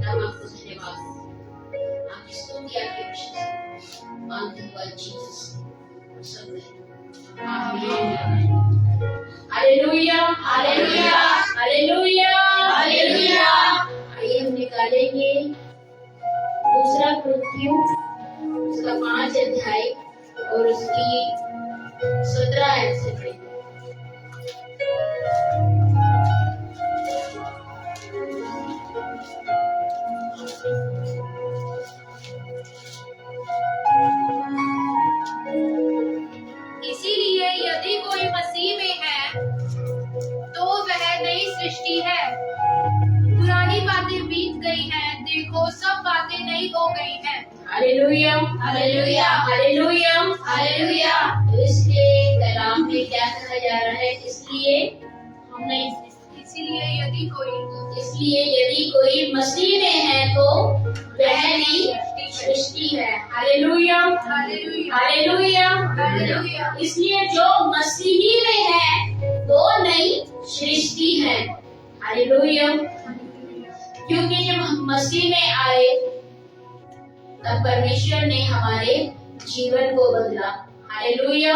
हम आपको धन्यवाद, आपकी स्तुति आपकी प्रशंसा मानते हुए जीसस सब आमीन। Hallelujah hallelujah hallelujah hallelujah. आइए हम निकालेंगे दूसरा कृत्यों उसका 5 अध्याय और उसकी 17 आयत से पढ़ेंगे। इसीलिए यदि कोई मसीह में है तो वह नई सृष्टि है, पुरानी बातें बीत गई हैं, देखो सब बातें नई हो गई हैं। Hallelujah hallelujah hallelujah hallelujah. तो इसके कलाम में क्या कहा जा रहा है? इसलिए यदि कोई मसीह में है तो वह नई सृष्टि है। Hallelujah hallelujah hallelujah hallelujah. इसलिए जो मसीही में है वो नई सृष्टि है। हालेलुया। क्योंकि जब हम मसीह में आए तब परमेश्वर ने हमारे जीवन को बदला। हालेलुया।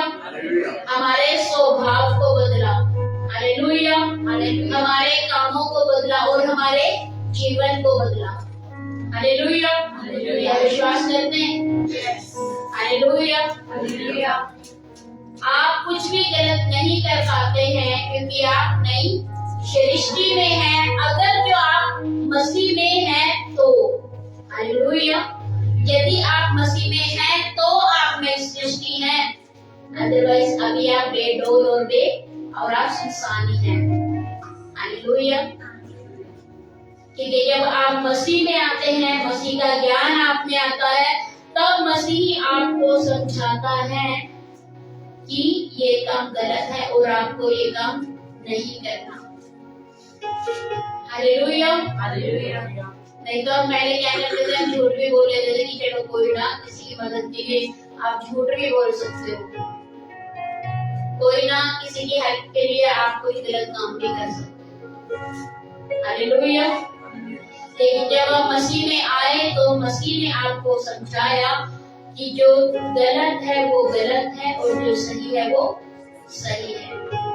हमारे स्वभाव को बदला। Hallelujah hallelujah. हमारे कामों को बदला और हमारे जीवन को बदला। Hallelujah hallelujah. विश्वास करते हैं? Hallelujah hallelujah. आप कुछ भी गलत नहीं कर पाते हैं क्योंकि आप नई सृष्टि में हैं। अगर जो आप मसीह में हैं तो हालेलुया। यदि आप मसीह में हैं तो आप नई सृष्टि हैं, अदरवाइज अभी आप बेडोल और आप सुनसानी हैं। हालेलुया। क्योंकि जब आप मसीह में आते हैं, मसीह का ज्ञान आप में आता है, तब मसीह आपको समझाता है कि ये काम गलत है और आपको ये काम नहीं करना। Hallelujah hallelujah. नहीं तो पहले क्या करते थे, हम झूठ भी बोल लेते थे कि चलो कोई ना, किसी की मदद के लिए आप झूठ भी बोल सकते हो, कोई ना किसी की हेल्प के लिए आप कोई गलत काम भी कर सकते हो। हालेलुया। लेकिन जब आप मसीह में आए तो मसीह ने आपको समझाया कि जो गलत है वो गलत है और जो सही है वो सही है।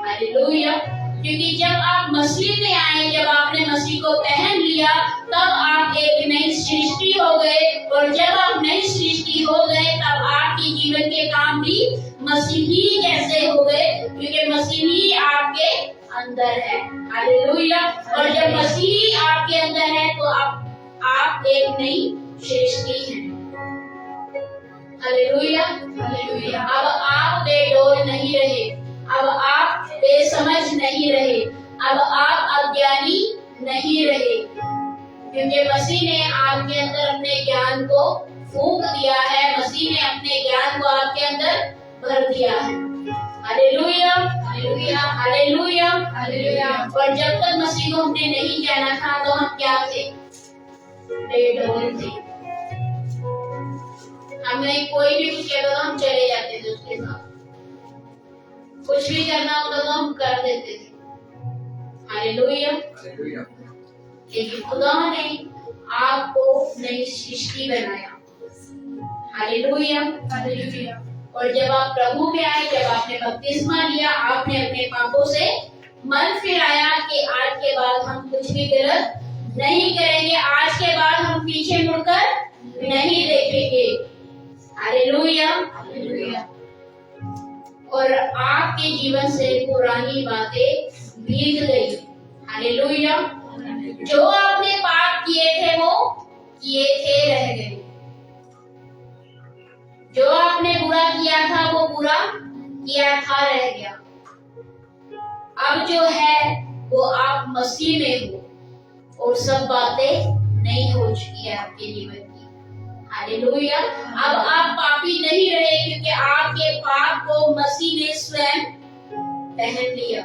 हालेलुया। क्योंकि जब आप मसीह में आए, जब आपने मसीह को पहन लिया, तब आप एक नई सृष्टि हो गए, और जब आप नई सृष्टि हो गए तब आपके जीवन के काम भी मसीही जैसे हो गए, क्योंकि मसीही आपके अंदर है। हालेलुया। और जब मसीह आपके अंदर है तो आप एक नई सृष्टि हैं। Hallelujah hallelujah. अब आप बेडोल नहीं रहे, अब आप बेसमझ नहीं रहे, अब आप अज्ञानी नहीं रहे, क्योंकि मसीह ने आपके अंदर अपने ज्ञान को फूंक दिया है, मसीह ने अपने ज्ञान को आपके अंदर भर दिया है। Hallelujah hallelujah hallelujah hallelujah. और जब तक मसीह को हमने नहीं जाना था तो हम क्या थे? बेडोल थे। हमें कोई भी कुछ कहता था हम चले जाते थे उसके साथ, कुछ भी करना होता तो हम कर देते थे। हालेलुया। लेकिन खुदा ने आपको नई सृष्टि बनाया। Hallelujah hallelujah. और जब आप प्रभु में आए, जब आपने बपतिस्मा लिया, आपने अपने पापों से मन फिराया कि आज के बाद हम कुछ भी गलत नहीं करेंगे, आज के बाद हम पीछे मुड़कर नहीं देखेंगे। Hallelujah hallelujah. और आपके जीवन से पुरानी बातें बीत गई। हालेलुया। जो आपने पाप किए थे वो किए थे रह गए, जो आपने बुरा किया था वो बुरा किया था रह गया। अब जो है वो आप मसीह में हो और सब बातें नई हो चुकी है आपके जीवन की। हालेलुया। अब आप पापी नहीं रहे, क्योंकि आपके पाप को मसीह ने स्वयं पहन लिया।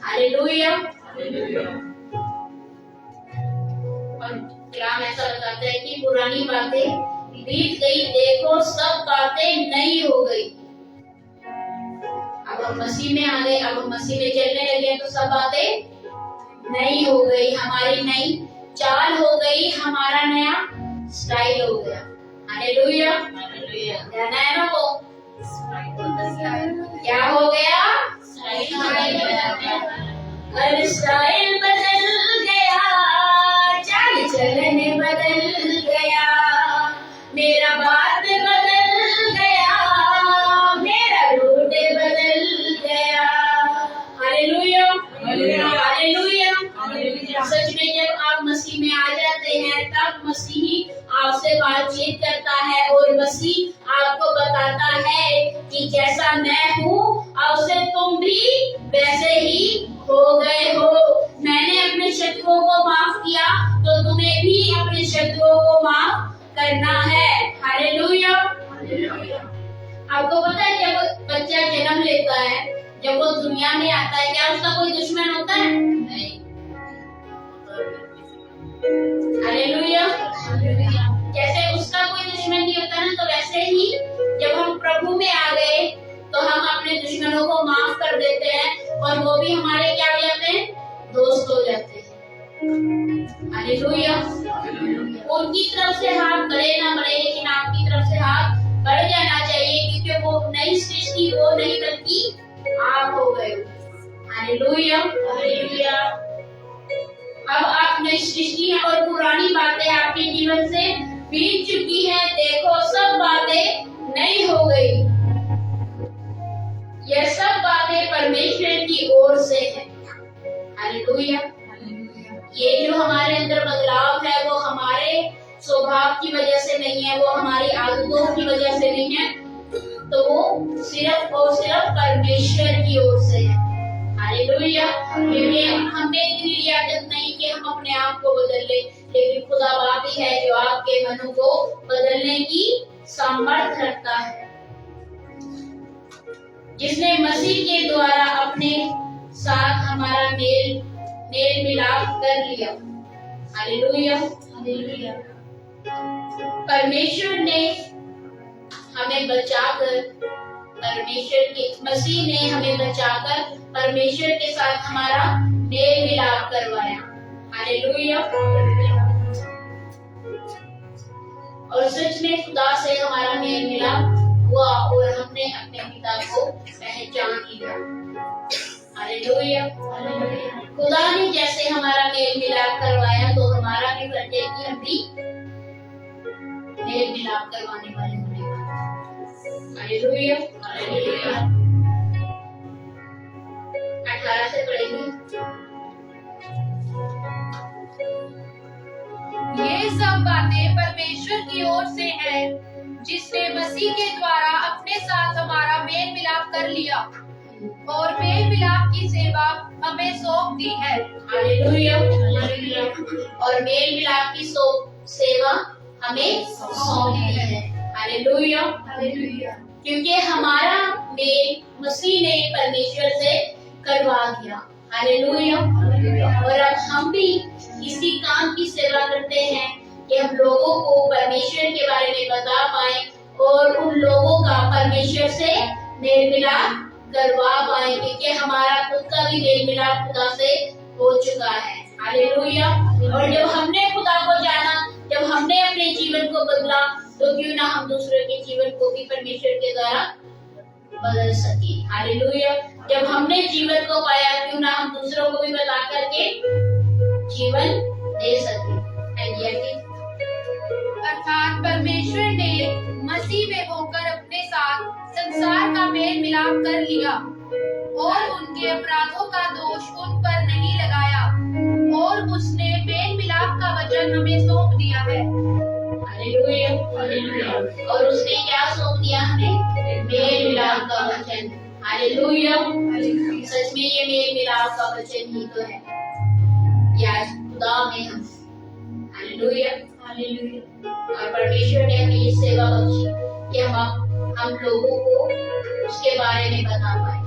Hallelujah hallelujah. और कलाम ऐसा बताता है कि पुरानी बातें बीत गई, देखो सब बातें नई हो गई। अब हम मसीह में आ गए, अब हम मसीह में चलने लगे तो सब बातें नई हो गई, हमारी नई चाल हो गई, हमारा नया स्टाइल हो गया। हालेलुया, क्या नया ना वो क्या हो गया, हर स्टाइल बदल गया, चाल चलन बदल गया, मेरा बात बदल गया, मेरा रूट बदल गया। Hallelujah, hallelujah. सच में जब आप मसीह में आ जाते हैं तब मसीह आपसे बातचीत करता है और मसीह आपको बताता है कि जैसा मैं हूँ अब से तुम भी वैसे ही हो गए हो। मैंने अपने शत्रुओं को माफ किया तो तुम्हें भी अपने शत्रुओं को माफ करना है। हालेलुया। आपको पता है जब बच्चा जन्म लेता है, जब वो दुनिया में आता है, क्या उसका कोई दुश्मन होता है? नहीं। हालेलुया। जैसे उसका कोई दुश्मन नहीं होता ना, तो वैसे ही जब हम प्रभु में आ गए तो हम अपने दुश्मनों को माफ कर देते हैं और वो भी हमारे क्या हो जाते हैं, दोस्त हो जाते हैं। हालेलुया। उनकी तरफ से हाथ बढ़े ना बढ़े, लेकिन आपकी तरफ से हाथ बढ़ जाना चाहिए, क्योंकि वो नई सृष्टि वो नहीं बल्कि आप हो गए। Hallelujah, hallelujah. अब आप नई सृष्टि हैं और पुरानी बातें आपके जीवन से बीत चुकी हैं, देखो सब बातें नई हो गई। यह सब बातें परमेश्वर की ओर से है। हालेलुया। ये जो हमारे अंदर बदलाव है वो हमारे स्वभाव की वजह से नहीं है, वो हमारी आदतों की वजह से नहीं है, तो वो सिर्फ और सिर्फ परमेश्वर की ओर से है। हालेलुया। क्योंकि हमने इतनी आदत नहीं कि हम अपने आप को बदल ले, लेकिन खुदा बाप ही है जो आपके मनों को बदलने की सामर्थ्य रखता है, जिसने मसीह के द्वारा अपने साथ हमारा मेल मिलाप कर लिया। Hallelujah, hallelujah. परमेश्वर ने हमें बचाकर, मसीह ने हमें बचाकर परमेश्वर के साथ हमारा मेल मिलाप करवाया। हालेलुया। और सच में खुदा से हमारा मेल मिलाप हुआ और हमने अपने पिता को पहचान लिया। Hallelujah, hallelujah. खुदा ने जैसे हमारा मेल मिलाप करवाया तो हमारा भी फर्ज है कि हम भी मेल मिलाप करवाने वाले होने वाले। Hallelujah, hallelujah. 18 से पढ़ेंगे। ये सब बातें परमेश्वर की ओर से हैं, जिसने मसीह के द्वारा अपने साथ हमारा मेल मिलाप कर लिया और मेल मिलाप की सेवा हमें सौंप दी है। Hallelujah, hallelujah. और मेल मिलाप की सेवा हमें सौंप दी है। Hallelujah, hallelujah. क्योंकि हमारा मेल मसीह ने परमेश्वर से करवा दिया। हालेलुया। और अब हम भी इसी काम की सेवा करते हैं कि हम लोगों को परमेश्वर के बारे में बता पाए और उन लोगों का परमेश्वर से मेल मिलाप करवा पाए, क्योंकि हमारा खुद का भी मेल मिलाप खुदा से हो चुका है। हालेलुया। और जब हमने खुदा को जाना, जब हमने अपने जीवन को बदला, तो क्यों ना हम दूसरों के जीवन को भी परमेश्वर के द्वारा बदल सके। हालेलुया। जब हमने जीवन को पाया, क्यों ना हम दूसरों को भी बता करके जीवन दे सके। अर्थात परमेश्वर ने मसीह में होकर अपने साथ संसार का मेल मिलाप कर लिया और उनके अपराधों का दोष उन पर नहीं लगाया, और उसने मेल मिलाप का वचन हमें सौंप दिया है। Hallelujah, hallelujah. और उसने क्या सौंप दिया हमें? मेल मिलाप का वचन। Hallelujah, hallelujah. सच में ये मेल मिलाप का वचन ही तो है, या खुदा में हम। Hallelujah, hallelujah. और परमेश्वर ने हमें ये सेवा बख्शी कि हम लोगों को उसके बारे में बता पाए।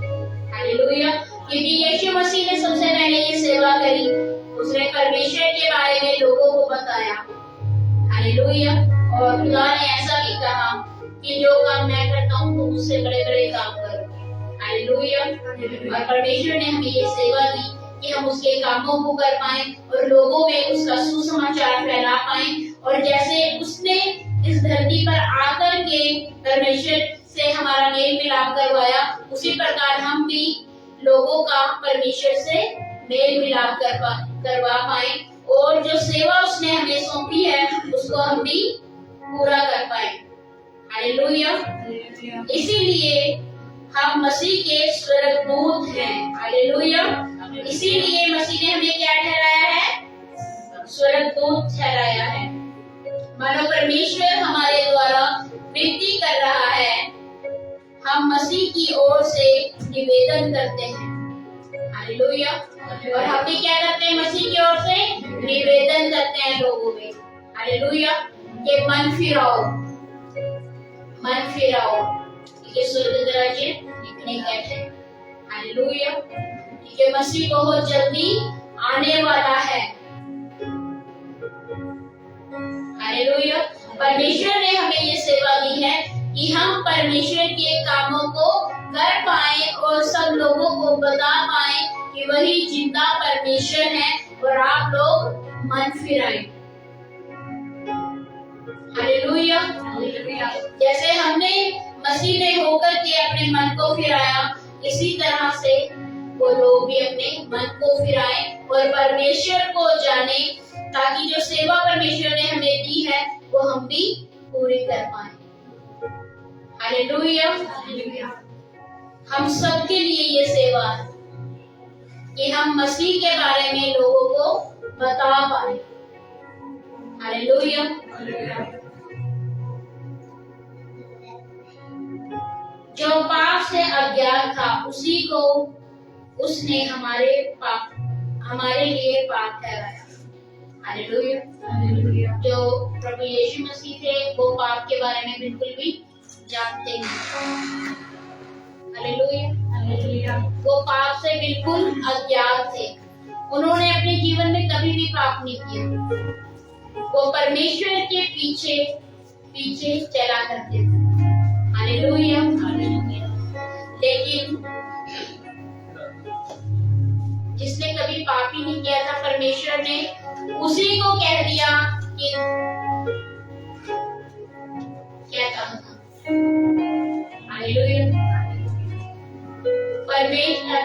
हालेलुया। क्योंकि यीशु मसीह ने सबसे पहले ये सेवा करी, उसने परमेश्वर के बारे में लोगों को बताया। हालेलुया। और खुदा ने ऐसा भी कहा कि जो काम मैं करता हूँ तुम उससे बड़े बड़े काम करोगे। हालेलुया। और परमेश्वर ने हमें ये सेवा दी कि हम उसके कामों को कर पाए और लोगों में उसका सुसमाचार फैला पाए। और जैसे उसने इस धरती पर आकर के परमेश्वर से हमारा मेल मिलाप करवाया, उसी प्रकार हम भी लोगों का परमेश्वर से मेल मिलाप करवा पाए और जो सेवा उसने हमें सौंपी है उसको हम भी पूरा कर पाए। हालेलुया। इसीलिए हम मसीह के स्वर्गदूत हैं। हालेलुया। इसीलिए मसीह ने हमें क्या ठहराया है? स्वर्गदूत ठहराया है। मानो परमेश्वर हमारे द्वारा विनती कर रहा है, हम मसीह की ओर से निवेदन करते हैं। हालेलुया। और हम भी क्या करते हैं? मसीह की ओर से निवेदन करते हैं लोगों में। हालेलुया। ये मन फिराओ, मन फिराओ, ये स्वर्ग राज्य निकट है। हालेलुया। ये मसीह बहुत जल्दी आने वाला है। हालेलुया। परमेश्वर ने हमें ये सेवा दी है कि हम परमेश्वर के कामों को कर पाए और सब लोगों को बता पाए कि वही जिंदा परमेश्वर है और आप लोग मन फिराएं। हालेलुया। जैसे हमने मसीह में होकर के अपने मन को फिराया, इसी तरह से वो लोग भी अपने मन को फिराएं और परमेश्वर को जाने, ताकि जो सेवा परमेश्वर ने हमें दी है वो हम भी पूरी कर पाए। हालेलुया। हम सबके लिए ये सेवा है कि हम मसीह के बारे में लोगों को बता पाए। हालेलुया। जो पाप से अज्ञात था उसी को उसने हमारे लिए पाप ठहराया। हालेलुया। जो प्रभु यीशु मसीह थे वो पाप के बारे में बिल्कुल भी जानते नहीं। हालेलुया। वो पाप से बिल्कुल अज्ञात थे। उन्होंने अपने जीवन में कभी भी पाप नहीं किया। वो परमेश्वर के पीछे पीछे चला करते थे। हालेलुया। लेकिन जिसने कभी पाप ही नहीं किया था, परमेश्वर ने उसी को कह दिया कि क्या कहा था? हालेलुया।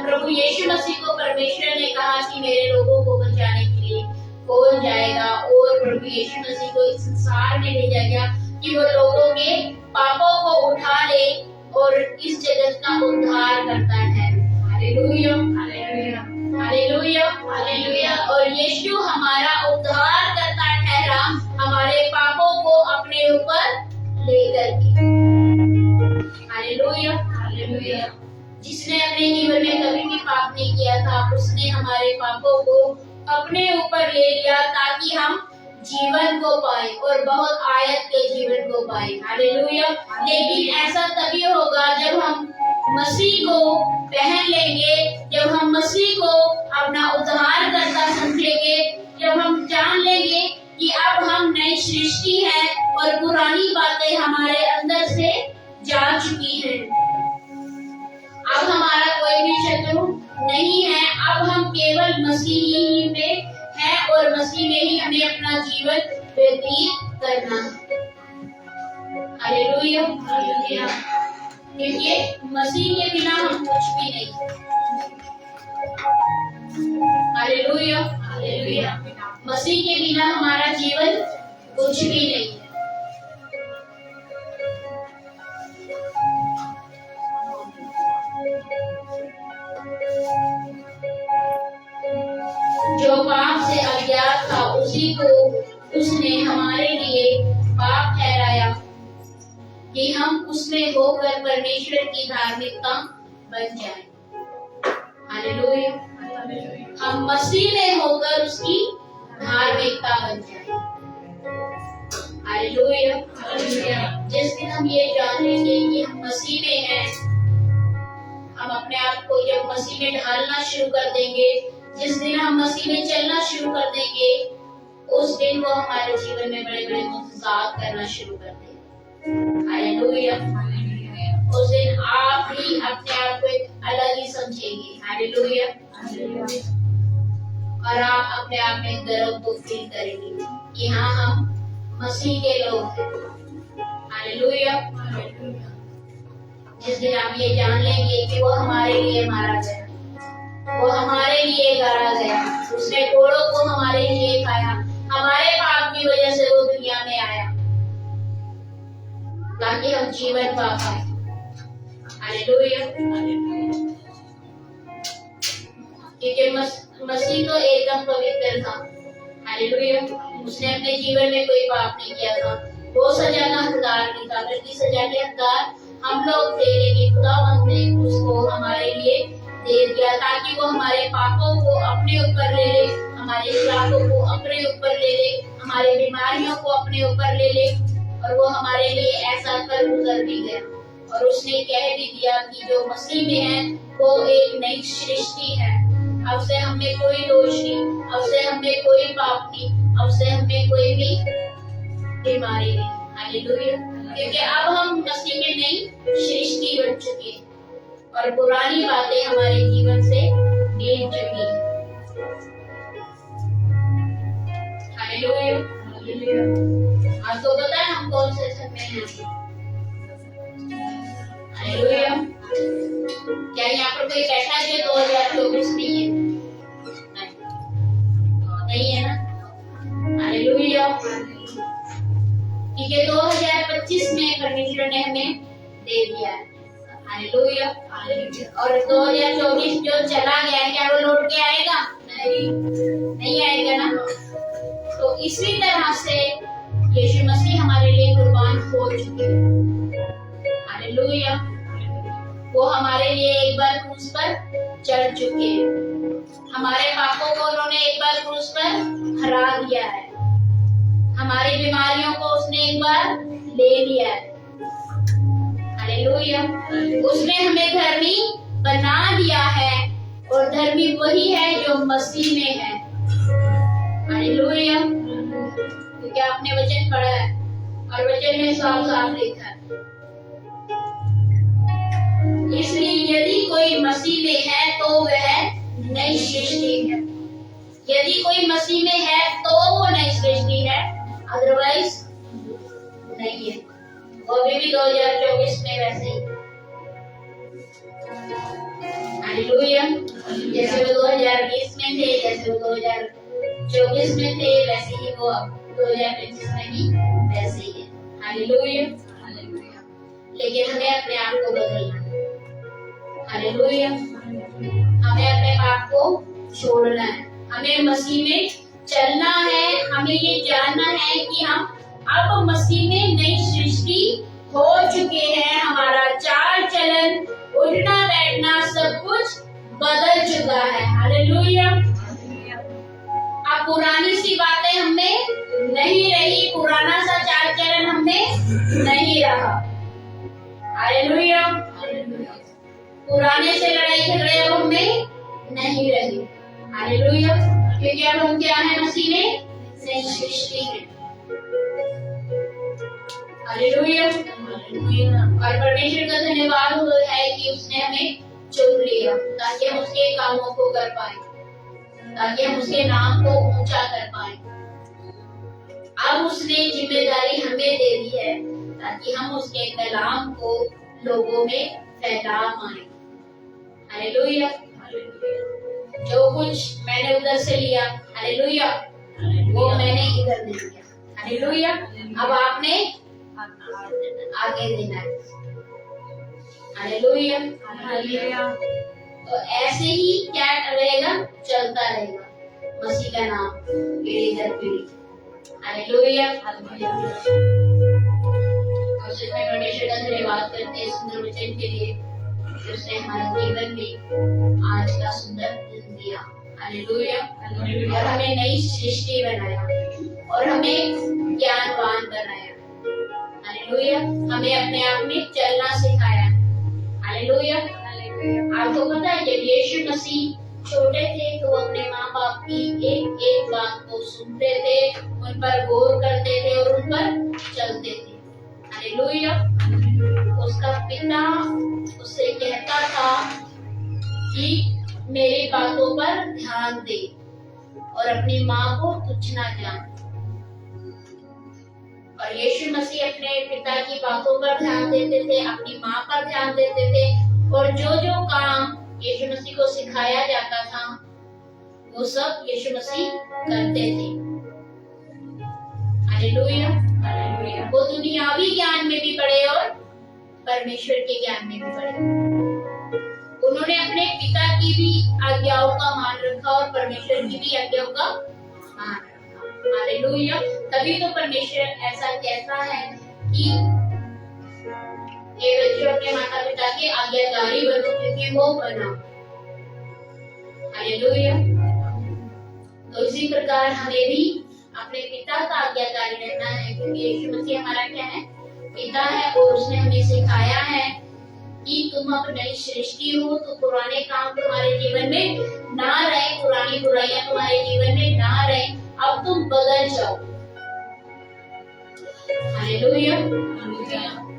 प्रभु यीशु मसीह को परमेश्वर ने कहा कि मेरे लोगों को बचाने के लिए कौन जाएगा, और प्रभु यीशु मसीह को इस संसार में भेजा गया कि वो लोगों के पापों को उठा ले और इस जगत का उद्धार करता है। हालेलुया। हालेलुया। हालेलुया। और यीशु हमारा उद्धार करता ठहरा, हमारे पापों को अपने ऊपर लेकर के। हालेलुया। हालेलुया। जिसने अपने जीवन में कभी भी पाप नहीं किया था, उसने हमारे पापों को अपने ऊपर ले लिया ताकि हम जीवन को पाए और बहुत आयत के जीवन को पाए। हालेलुया। लेकिन ऐसा तभी होगा जब हम मसीह को पहन लेंगे, जब हम मसीह को अपना उद्धार करता समझेंगे, जब हम जान लेंगे कि अब हम नई सृष्टि हैं और पुरानी बातें हमारे अंदर से जा चुकी हैं। अब हमारा कोई भी शत्रु नहीं है, अब हम केवल मसीह ही में हैं और मसीह में ही हमें अपना जीवन व्यतीत करना है। हालेलुया। हालेलुया। क्योंकि मसीह के बिना हम कुछ भी नहीं। हालेलुया। हालेलुया। मसीह के बिना हमारा जीवन कुछ भी नहीं है। जो पाप से अज्ञात था उसी को उसने हमारे लिए पाप ठहराया कि हम उसमें होकर परमेश्वर की धार्मिकता बन जाएं। हालेलुया। हम मसीह में होकर उसकी धार्मिकता बन जाएं। हालेलुया। जिस दिन हम ये जान लेंगे कि हम मसीह में हैं, हम अपने आप को जब मसीह में ढालना शुरू कर देंगे, जिस दिन हम मसीह में चलना शुरू कर देंगे, उस दिन वो हमारे जीवन में बड़े बड़े मुआजिज़ात करना शुरू कर दे। हालेलुया। उस दिन आप ही अपने आप को एक अलग ही समझेंगे। हालेलुया। और आप अपने आप में गर्व को फील करेंगे कि हाँ, हम मसीह के लोग हैं। हालेलुया। जिस दिन आप ये जान लेंगे कि वो हमारे लिए मारा गया, वो हमारे लिए गाड़ा गया, उसने कोड़ों को हमारे लिए खाया, हमारे पाप की वजह से वो दुनिया में आया ताकि हम जीवन पा पाए। हालेलुया। क्योंकि मसीह तो एकदम पवित्र था। हालेलुया। उसने अपने जीवन में कोई पाप नहीं किया था। वो सजा का हकदार नहीं था, बल्कि सजा के हकदार हम लोग थे, लेकिन खुदावंद ने उसको हमारे लिए दे दिया ताकि वो हमारे पापों को अपने ऊपर ले ले, हमारे श्रापों को अपने ऊपर ले ले, हमारे बीमारियों को अपने ऊपर ले ले। और वो हमारे लिए ऐसा कर गुजर भी गया। और उसने कह भी दिया कि जो मसीह में है वो एक नई सृष्टि है। अब से हमें कोई दोष नहीं, अब से हमें कोई पाप नहीं, अब से हमें कोई भी बीमारी नहीं। हालेलुया। क्योंकि अब हम मसीह में नई सृष्टि बन चुके हैं और पुरानी बातें हमारे जीवन से बीत चुकी हैं। हालेलुया। आपको पता है हम कौन से सन में हैं? हालेलुया। क्या यहाँ पर कोई बैठा है जो 2024 नहीं है? नहीं है ना? हालेलुया। ठीक है, 2025 में परमेश्वर ने हमें दे दिया है। हालेलुया। और 2024 जो चला गया है, क्या वो लौट के आएगा? नहीं आएगा ना। तो इसी तरह से यीशु मसीह हमारे लिए कुर्बान हो चुके हैं। हालेलुया। वो हमारे लिए एक बार क्रूस पर चढ़ चुके हैं। हमारे पापों को उन्होंने एक बार क्रूस पर हरा दिया है। हमारी बीमारियों को उसने एक बार ले लिया है। हालेलुया। उसने हमें धर्मी बना दिया है और धर्मी वही है जो मसीह में है। हालेलुया। क्योंकि आपने वचन पढ़ा है और वचन में साफ साफ लिखा है। इसलिए यदि कोई मसीह में है तो वह नई सृष्टि है। यदि कोई मसीह में है तो वो नई सृष्टि है, अदरवाइज नहीं है। वो अभी भी 2024 में वैसे ही। हालेलुया। जैसे वो 2020 में थे, जैसे वो 2024 में थे, वैसे ही वो अब 2025 में भी वैसे ही है। हालेलुया। लेकिन हमें अपने आप को बदलना है। हालेलुया। हमें अपने पाप को छोड़ना है, हमें मसीह में चलना है। हमें ये जानना है कि हम अब मसीह में नई सृष्टि हो चुके हैं। हमारा चाल चलन, उठना बैठना सब कुछ बदल चुका है। हालेलुया। अब पुरानी सी बातें हमें नहीं रही, पुराना सा चाल चलन हमें नहीं रहा। हालेलुया। पुराने से लड़ाई झगड़े अब हमें नहीं रही। हालेलुया। क्योंकि अब हम क्या है? मसीह में नई सृष्टि है। हालेलुया। और परमेश्वर का धन्यवाद है कि उसने हमें चुन लिया ताकि हम उसके कामों को कर पाए, ताकि हम उसके नाम को ऊंचा कर पाए। अब उसने जिम्मेदारी हमें दे दी है ताकि हम उसके कलाम को लोगों में फैला पाए। हालेलुया। जो कुछ मैंने उधर से लिया, हालेलुया, वो मैंने इधर दे दिया। हालेलुया। अब आपने आगे देना है। हालेलुया। तो ऐसे ही क्या रहेगा? चलता रहेगा मसीह का नाम पीढ़ी दर पीढ़ी। हालेलुया। और सिर्फ मैं परमेश्वर का धन्यवाद करते हैं सुंदर वचन के लिए, उसने हमारे जीवन में आज का सुंदर दिन दिया। हालेलुया। और हमें नई सृष्टि बनाया और हमें ज्ञानवान बनाया। हालेलुया। हमें अपने आप में चलना सिखाया। हालेलुया। आपको पता है जब यीशु मसीह छोटे थे तो अपने माँ बाप की एक एक बात को सुनते थे, उन पर गौर करते थे और उन पर चलते थे। हालेलुया। उसका पिता उससे कहता था कि मेरी बातों पर ध्यान दे और अपनी माँ को तुच्छ ना जान। और यीशु मसीह अपने पिता की बातों पर ध्यान देते थे, अपनी माँ पर ध्यान देते थे, और जो जो काम यीशु मसीह को सिखाया जाता था वो सब यीशु मसीह करते थे। हालेलुया। हालेलुया। वो दुनियावी ज्ञान में भी बढ़े और परमेश्वर के ज्ञान में भी बढ़े। उन्होंने अपने पिता की भी आज्ञाओं का मान रखा और परमेश्वर की भी आज्ञाओं का मान रखा। हालेलुया। तभी तो परमेश्वर ऐसा कहता है कि ये बच्चों अपने माता पिता के आज्ञाकारी बनो क्योंकि वो बना। हालेलुया। तो इसी प्रकार हमें भी अपने पिता का आज्ञाकारी रहना है, क्योंकि यीशु मसीह हमारा क्या है? पिता है, और उसने हमें सिखाया है कि तुम अब नई सृष्टि हो, तो पुराने काम तुम्हारे जीवन में ना रहे, पुरानी बुराइयां तुम्हारे जीवन में ना रहे, अब तुम बदल जाओ। हालेलुया।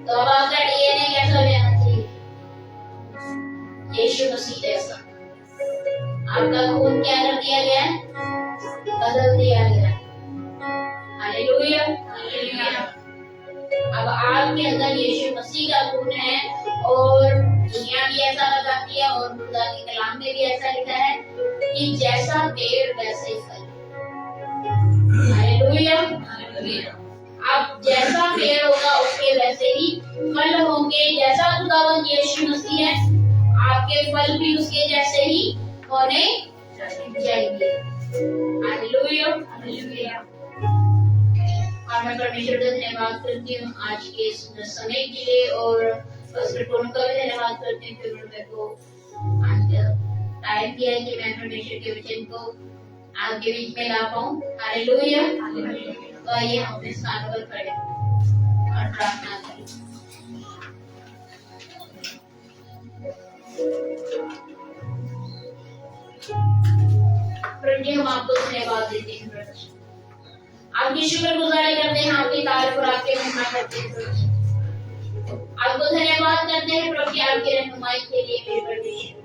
तो अब आपका डीएनए कैसा रहना चाहिए? यीशु मसीह जैसा। आपका खून क्या कर दिया गया है? बदल दिया गया। हालेलुया। हालेलुया। अब आपके अंदर यीशु मसीह का खून है, और दुनिया भी ऐसा बताती है और खुदा के कलाम में भी ऐसा लिखा है कि जैसा पेड़ वैसे फल। हालेलुया। अब जैसा पेड़ होगा उसके वैसे ही फल होंगे। जैसा खुदावंद यीशु मसीह है, आपके फल भी उसके जैसे ही होने चाहिए। हालेलुया। हालेलुया। और मैं परमेश्वर का धन्यवाद करती हूँ आज के इस समय के लिए, और का भी धन्यवाद करती हूँ कि उन्होंने को आज टाइम दिया है कि मैं परमेश्वर के वचन को आपके बीच में ला पाऊँ। हालेलुया। तो आइए हम अपने स्थान पर खड़े और प्रार्थना करें। प्रभु जी, हम आपको धन्यवाद देते हैं प्रभु जी, आपकी शुक्रगुजारी करते हैं, आपकी तारीफ और आपकी महिमा करते हैं प्रभु जी। आपको धन्यवाद करते हैं प्रभु जी आपकी रहनुमाई के लिए मेरे परमेश्वर,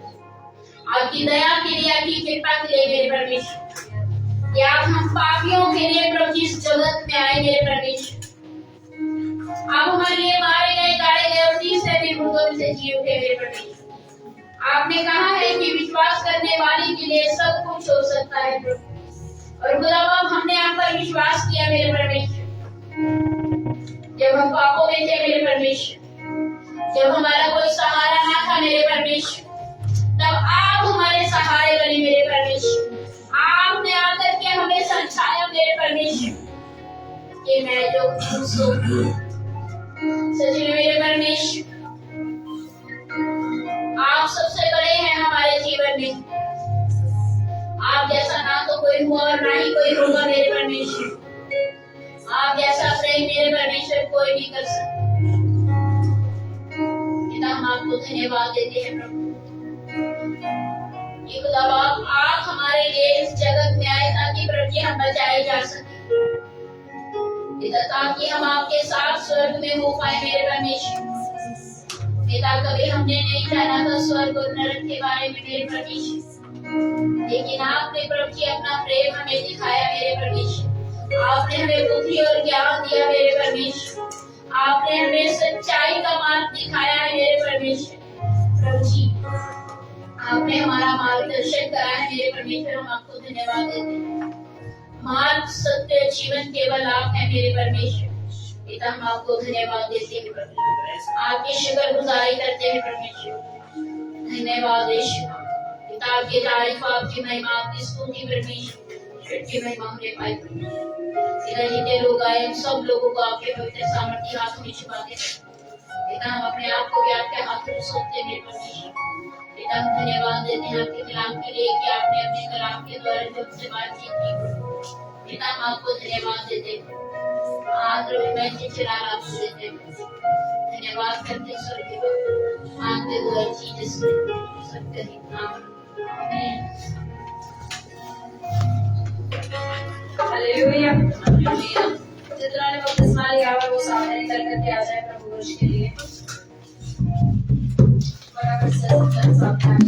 आपकी दया के लिए, आपकी कृपा के लिए मेरे परमेश्वर, कि आप हम पापियों के लिए प्रभु जी इस जगत में आए मेरे परमेश्वर। आप हमारे लिए मारे गए, गाड़े गए और तीसरे दिन मुर्दों में से जी उठे मेरे परमेश्वर। आपने कहा है कि विश्वास करने वाले के लिए सब कुछ हो सकता है प्रभु, और खुदा बाप हमने आप पर विश्वास किया मेरे परमेश्वर। जब हम पापों में थे मेरे परमेश्वर, जब हमारा कोई सहारा ना था मेरे परमेश्वर, तब आप हमारे सहारे बने मेरे परमेश्वर। आपने आकर के हमें समझाया मेरे परमेश्वर कि मैं जो खुश हूँ सच में मेरे परमेश्वर, आप सबसे बड़े हैं हमारे जीवन में। आप जैसा ना तो कोई हुआ और ना ही कोई होगा मेरे परमेश्वर। आप जैसा प्रेम मेरे परमेश्वर कोई नहीं कर सकता। पिता, हम आपको धन्यवाद देते हैं प्रभु, कि खुदा बाप आप हमारे लिए इस जगत में आए ताकि प्रभु जी हम बचाए जा सके, ताकि हम आपके साथ स्वर्ग में हो पाए मेरे परमेश्वर। पिता, कभी हमने नहीं जाना था स्वर्ग और नरक के बारे में मेरे परमेश्वर, लेकिन आपने प्रभु जी अपना प्रेम हमें दिखाया मेरे परमेश्वर। आपने हमें बुद्धि और ज्ञान दिया मेरे परमेश्वर। आपने हमें सच्चाई का मार्ग दिखाया है मेरे परमेश्वर। प्रभु जी, आपने हमारा मार्गदर्शन करा है मेरे परमेश्वर। हम आपको धन्यवाद देते हैं। मार्ग, सत्य, जीवन केवल आप है मेरे परमेश्वर। पिता, हम आपको धन्यवाद देते हैं प्रभु, आपकी शुक्रगुजारी करते हैं परमेश्वर। धन्यवाद यीशु। पिता, आपकी तारीफ, आपकी महिमा, आपकी स्तुति परमेश्वर की महिमा हमने पाई। पिता, जितने लोग आए सब लोगों को आपके पवित्र सामर्थ्य हाथों में छुपा दे। पिता, हम अपने आप को भी आपके हाथों में सौंपते हैं परमेश्वर। पिता, हम धन्यवाद देते हैं आपके कलाम के लिए कि आपने अपने कलाम के द्वारा जो हमसे बातचीत की। पिता, हम आपको धन्यवाद देते हैं। आदर में चिल्ला आपको देते हैं। धन्यवाद करते हैं स्वर्गीय बाप, आपके द्वारा चीजें सब कहीं आमीन। Amen.